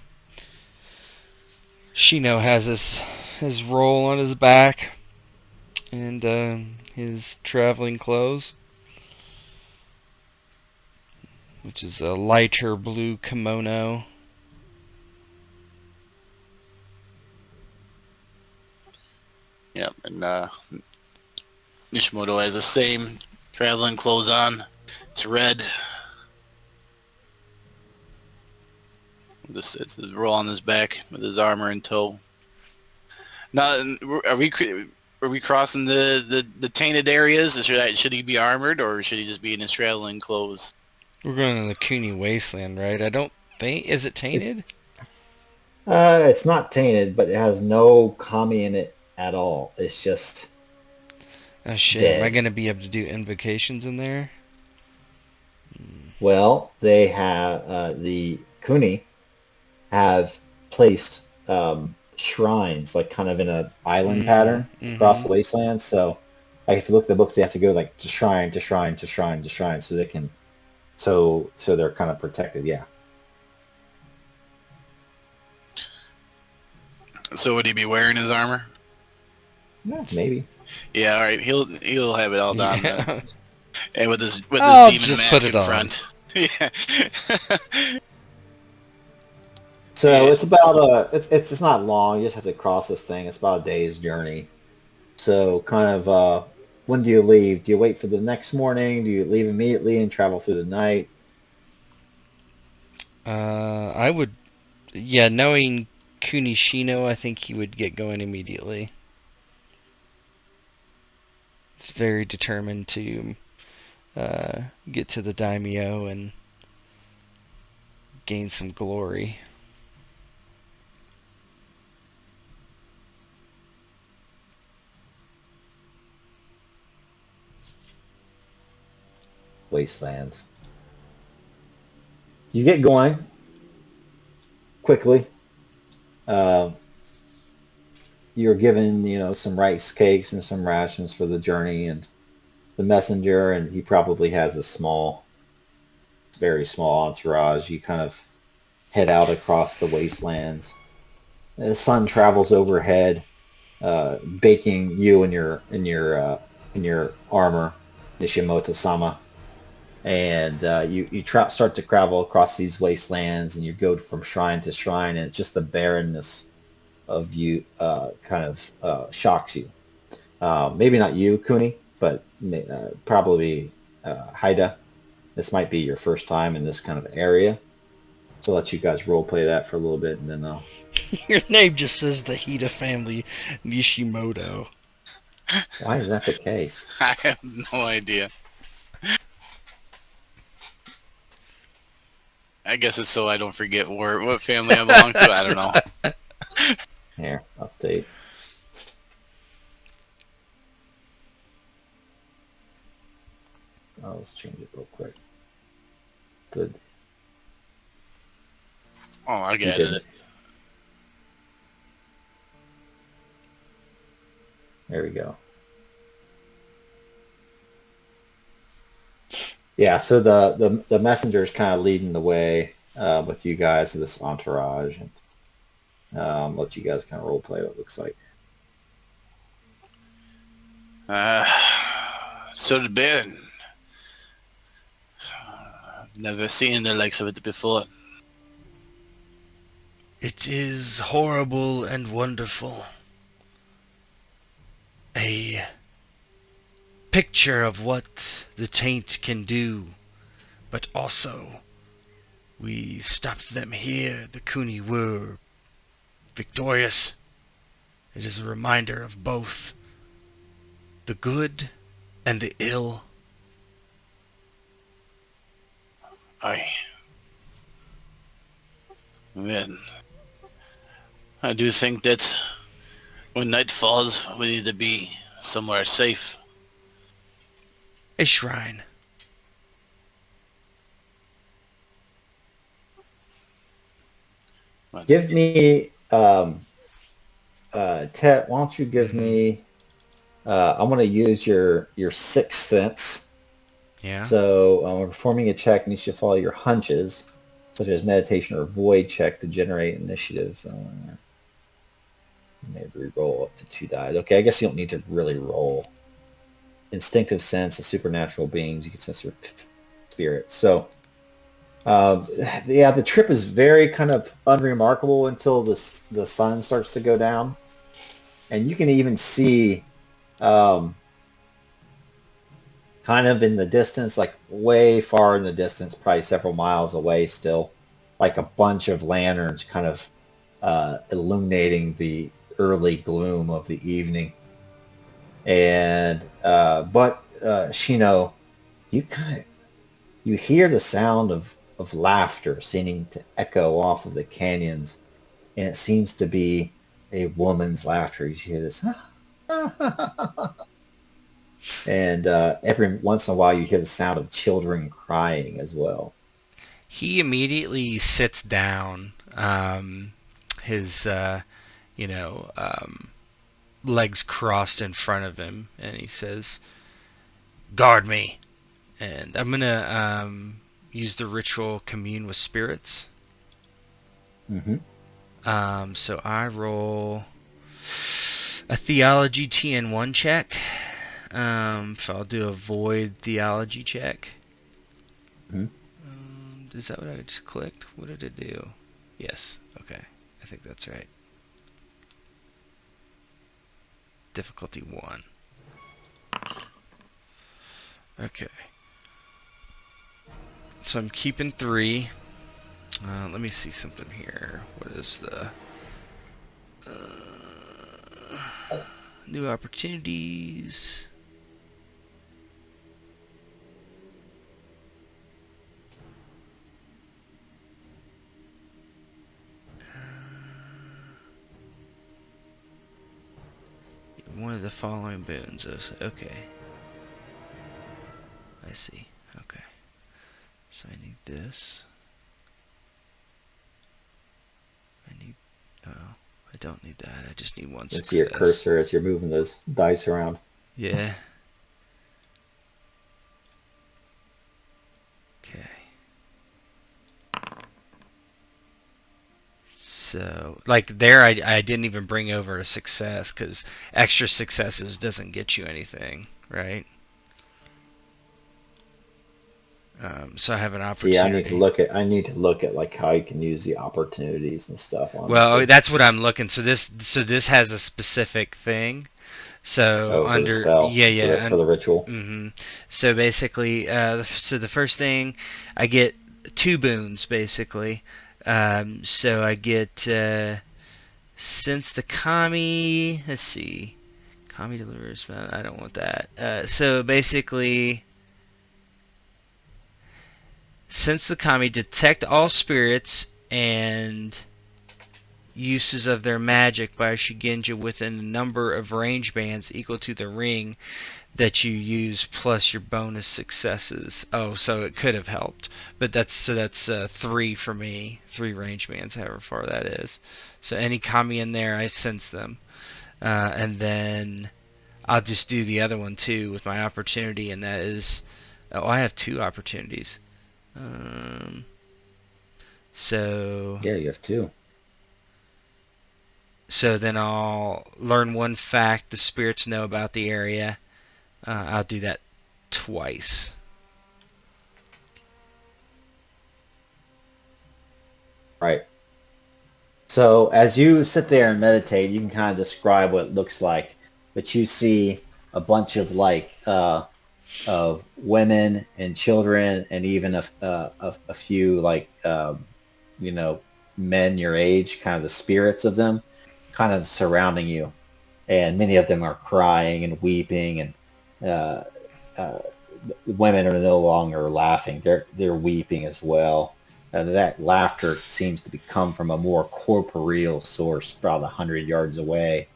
Shino has his roll on his back and his traveling clothes, which is a lighter blue kimono. Yep, and Nishimoto has the same traveling clothes on. It's red. It's a roll on his back with his armor in tow. Now, are we crossing the tainted areas? Should he be armored or should he just be in his traveling clothes? We're going to the Kuni Wasteland, right? I don't think... Is it tainted? It's not tainted, but it has no kami in it at all. It's just Oh shit, am I dead. going to be able to do invocations in there? Well, they have the Kuni have placed shrines, like kind of in a island pattern across the wasteland. So, like if you look at the books, they have to go like to shrine to shrine to shrine to shrine, so they can, so they're kind of protected. Yeah. So would he be wearing his armor? Yeah, maybe. Yeah, all right. He'll have it all done then, Yeah. and with his I'll demon just mask put it in on. front. Yeah. So Yeah. it's about it's not long. You just have to cross this thing. It's about a day's journey. So kind of when do you leave? Do you wait for the next morning? Do you leave immediately and travel through the night? I would... Yeah, knowing Kunishino, I think he would get going immediately. He's very determined to get to the daimyo and gain some glory. Wastelands. You get going quickly. Uh, you're given, some rice cakes and some rations for the journey, and the messenger, and he probably has a very small entourage. You kind of head out across the wastelands. The sun travels overhead, baking you in your armor, Nishimoto-sama, and you start to travel across these wastelands, and you go from shrine to shrine, and it's just the barrenness of you kind of shocks you. Maybe not you, Kuni, but probably Haida. This might be your first time in this kind of area. So I'll let you guys role play that for a little bit, and then I'll... Your name just says the Hida family Nishimoto. Why is that the case? I have no idea. I guess it's so I don't forget what family I belong to. I don't know. Here, update. Let's change it real quick. Good. Oh, I You get didn't. it. There we go. Yeah, so the messenger's kind of leading the way with you guys to this entourage, and let you guys kind of role play what it looks like. So the Baron. Never seen the likes of it before. It is horrible and wonderful. A picture of what the taint can do, but also we stopped them here. The Kuni were victorious. It is a reminder of both the good and the ill. Aye. Man, I do think that when night falls, we need to be somewhere safe. A shrine. Give me, Tet, why don't you give me, I'm going to use your sixth sense. Yeah. So when performing a check, and you should follow your hunches, such as meditation or void check to generate initiative. Maybe re-roll up to 2 dice. Okay, I guess you don't need to really roll. Instinctive sense of supernatural beings. You can sense their spirit. So, yeah, the trip is very kind of unremarkable until the sun starts to go down, and you can even see, kind of in the distance, like way far in the distance, probably several miles away, still, like a bunch of lanterns, kind of illuminating the early gloom of the evening. And but Shino, you hear the sound of laughter seeming to echo off of the canyons, and it seems to be a woman's laughter. You hear this, and every once in a while you hear the sound of children crying as well. He immediately sits down, his, legs crossed in front of him, and he says, "Guard me." And I'm going to use the ritual commune with spirits. Mm-hmm. So I roll a theology TN1 check. So I'll do a void theology check. Mm-hmm. Is that what I just clicked? What did it do? Yes. Okay. I think that's right. Difficulty 1. Okay. So I'm keeping 3. Let me see something here. What is the new opportunities? One of the following boons. Okay. I see. Okay. So I need this. I need. Oh, I don't need that. I just need one You can see your success. cursor as you're moving those dice around. Yeah. Okay. So, like there, I didn't even bring over a success because extra successes doesn't get you anything, right? So I have an See, I opportunity. need to look at like how you can use the opportunities and stuff. Well, Honestly, that's what I'm looking. So this has a specific thing. So for the under spell, yeah. for the ritual. So basically, so the first thing, I get 2 boons basically. So I get since the kami. Let's see, kami delivers. I don't want that. So basically, since the kami detect all spirits and uses of their magic by Shigenja within a number of range bands equal to the ring that you use plus your bonus successes. Oh, so it could have helped, but that's 3 for me, 3 range bands, however far that is. So any kami in there, I sense them, and then I'll just do the other one too with my opportunity, and that is Oh, I have 2 opportunities. So Yeah, you have 2. then I'll learn 1 fact the spirits know about the area. I'll do that twice. Right. So as you sit there and meditate, you can kind of describe what it looks like, but you see a bunch of of women and children, and even a few you know, men your age, kind of the spirits of them, kind of surrounding you, and many of them are crying and weeping, and uh, uh, the women are no longer laughing; they're weeping as well. That laughter seems to come from a more corporeal source, about 100 yards away.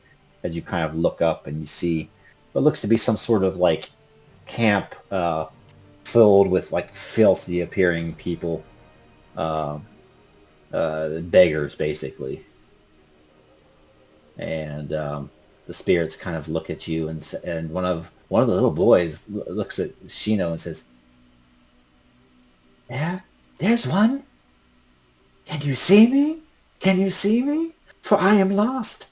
As you kind of look up and you see what looks to be some sort of like camp filled with like filthy appearing people, um, beggars basically, and the spirits kind of look at you, and one of the little boys looks at Shino and says, there's one. Can you see me? Can you see me? For I am lost.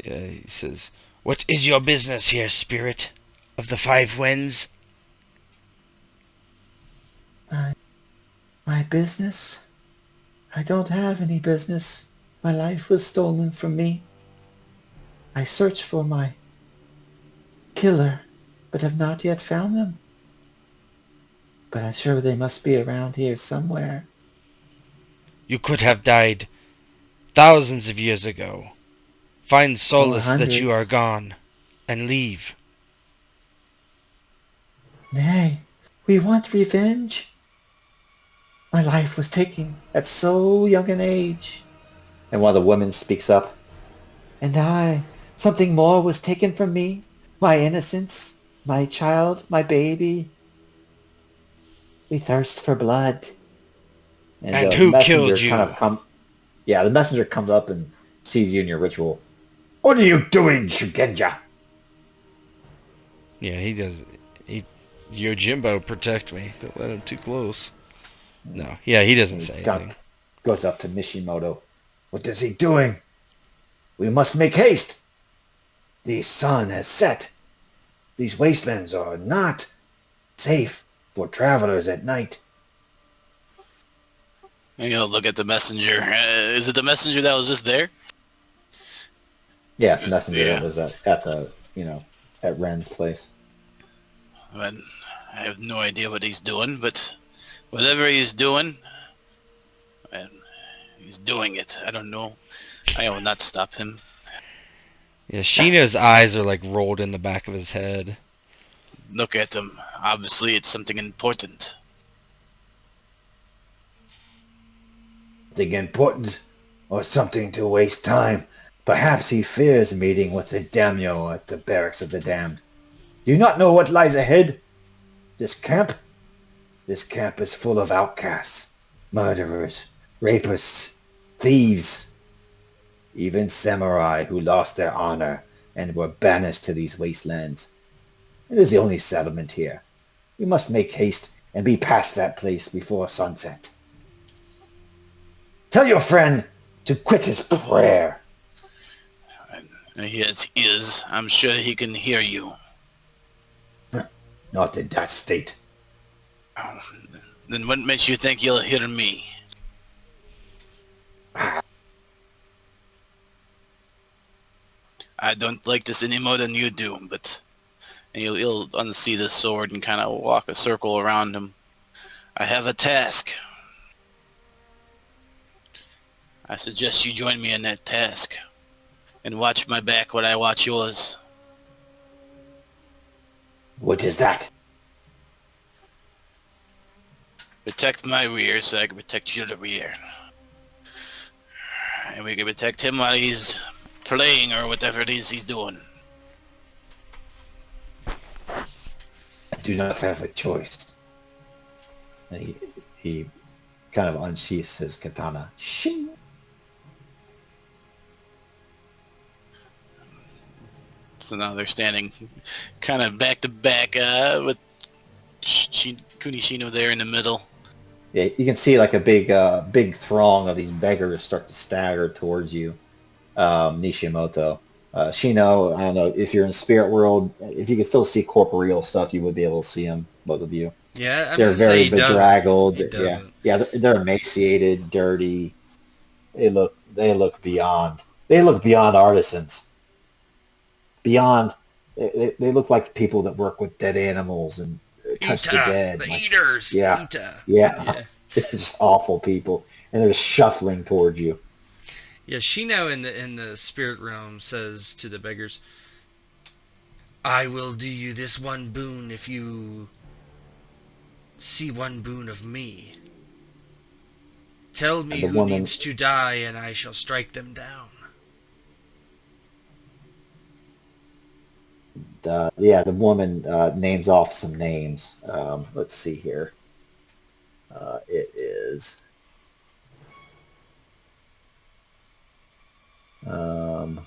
Yeah, he says, "What is your business here, spirit of the 5 winds?" My business? I don't have any business. My life was stolen from me. I searched for my killer, but have not yet found them. But I'm sure they must be around here somewhere. You could have died thousands of years ago. Find Or solace that you are hundreds. gone, and leave. Nay, we want revenge. My life was taken at so young an age. And one of the women speaks up. And something more was taken from me. My innocence, my child, my baby. We thirst for blood. And And the who killed messenger kind you? of the messenger comes up and sees you in your ritual. What are you doing, Shugenja? Yeah, he does. He, Yojimbo, protect me. Don't let him too close. No, yeah, he doesn't And he say anything. goes up to Mishimoto. What is he doing? We must make haste. The sun has set. These wastelands are not safe for travelers at night. Look at the messenger. Is it the messenger that was just there? Yes, messenger that Yeah. was at the at Ren's place. I mean, I have no idea what he's doing, but whatever he's doing, and he's doing it. I don't know. I will not stop him. Yeah, Shino's eyes are like rolled in the back of his head. Look at him. Obviously, it's something important. Something important or something to waste time. Perhaps he fears meeting with the daimyo at the barracks of the damned. Do you not know what lies ahead? This camp? This camp is full of outcasts, murderers, rapists, thieves, even samurai who lost their honor and were banished to these wastelands. It is the only settlement here. We must make haste and be past that place before sunset. Tell your friend to quit his prayer. And he has ears. I'm sure he can hear you. Not in that state. Oh, then what makes you think he'll hear me? I don't like this any more than you do, but he'll unsee the sword and kind of walk a circle around him. I have a task. I suggest you join me in that task. And watch my back while I watch yours. What is that? Protect my rear so I can protect your rear. And we can protect him while he's playing or whatever it is he's doing. I do not have a choice. And he kind of unsheaths his katana. Shing! So now they're standing kind of back to back with Kunishino there in the middle. Yeah, you can see like a big throng of these beggars start to stagger towards you, Nishimoto. Shino, I don't know if you're in spirit world, if you can still see corporeal stuff, you would be able to see them, both of you. Yeah, I'm They're gonna say very he doesn't. bedraggled. He Yeah, doesn't. yeah, they're emaciated, dirty. They look beyond artisans. Beyond, they look like people that work with dead animals and touch the Ita, dead. the Like, eaters, the yeah, Ita. yeah, Yeah, they're just awful people, and they're shuffling towards you. yeah. Shino in the spirit realm says to the beggars, "I will do you this one boon if you see one boon of me. Tell And me the who woman, needs to die, and I shall strike them down." the woman names off some names. Let's see here. It is um,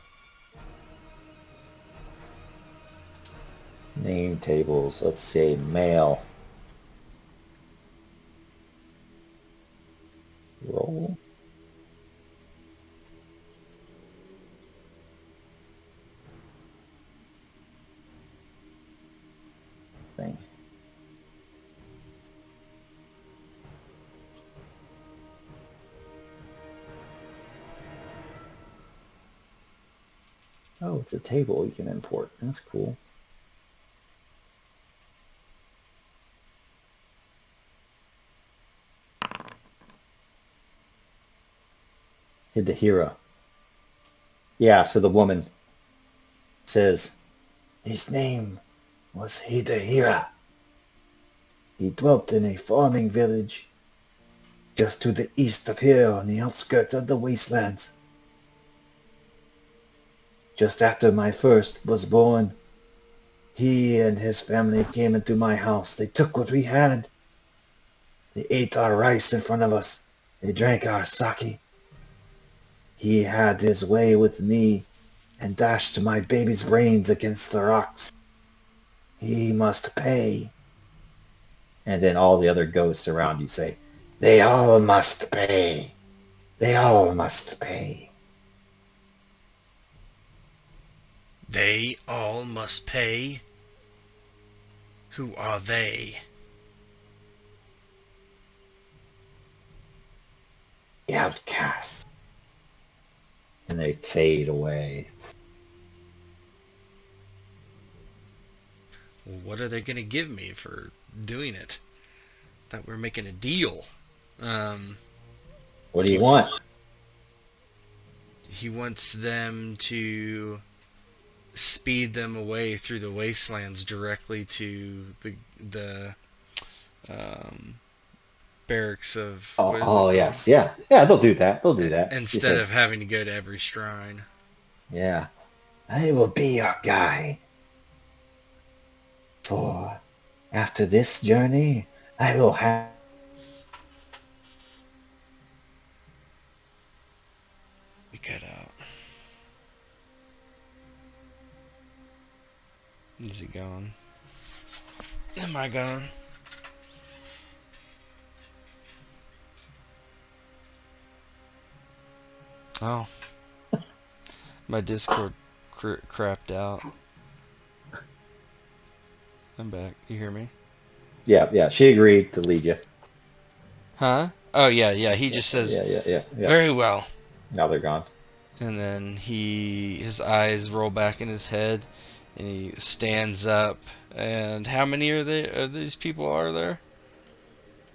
name tables. Let's say male. Roll. Thing. Oh, it's a table you can import. That's cool. Hidehira. Yeah, so the woman says, his name was Hidehira. He dwelt in a farming village just to the east of here on the outskirts of the Wastelands. Just after my first was born, he and his family came into my house. They took what we had. They ate our rice in front of us. They drank our sake. He had his way with me and dashed my baby's brains against the rocks. He must pay. And then all the other ghosts around you say, they all must pay. They all must pay. They all must pay. Who are they? The outcasts. And they fade away. What are they gonna give me for doing it? Thought we were making a deal. Um, What do you want? he wants them to speed them away through the wastelands directly to the um, barracks of Oh, what is it oh called? yes, yeah, yeah. They'll do that. They'll do that. He Instead says, of having to go to every shrine. "Yeah, I will be your guide. For after this journey, I will have." We cut out. Is he gone? Am I gone? Oh, my Discord crapped out. I'm back. You hear me? Yeah, yeah. She agreed to lead you. Huh? Oh yeah, yeah. He Yeah, just says, yeah, yeah, yeah, yeah. "Very well." Now they're gone. And then his eyes roll back in his head, and he stands up. And how many of these people are there?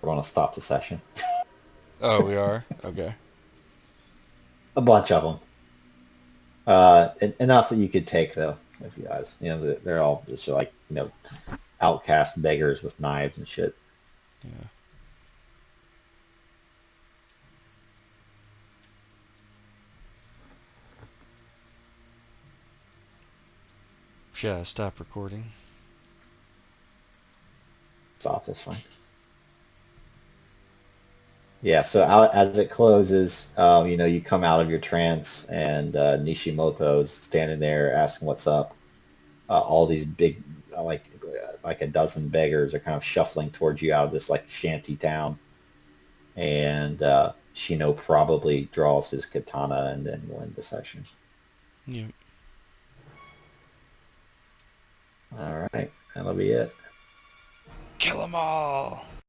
We're gonna stop the session. Oh, we are. Okay. A bunch of them. Enough that you could take though. If you guys, they're all just like outcast beggars with knives and shit. Yeah. Should I stop recording? Stop. That's fine. Yeah, so out, as it closes, you come out of your trance, and Nishimoto's standing there asking what's up. all these big, like a dozen beggars are kind of shuffling towards you out of this like shanty town, and Shino probably draws his katana and then will end the session. Yeah. All right, that'll be it. Kill them all.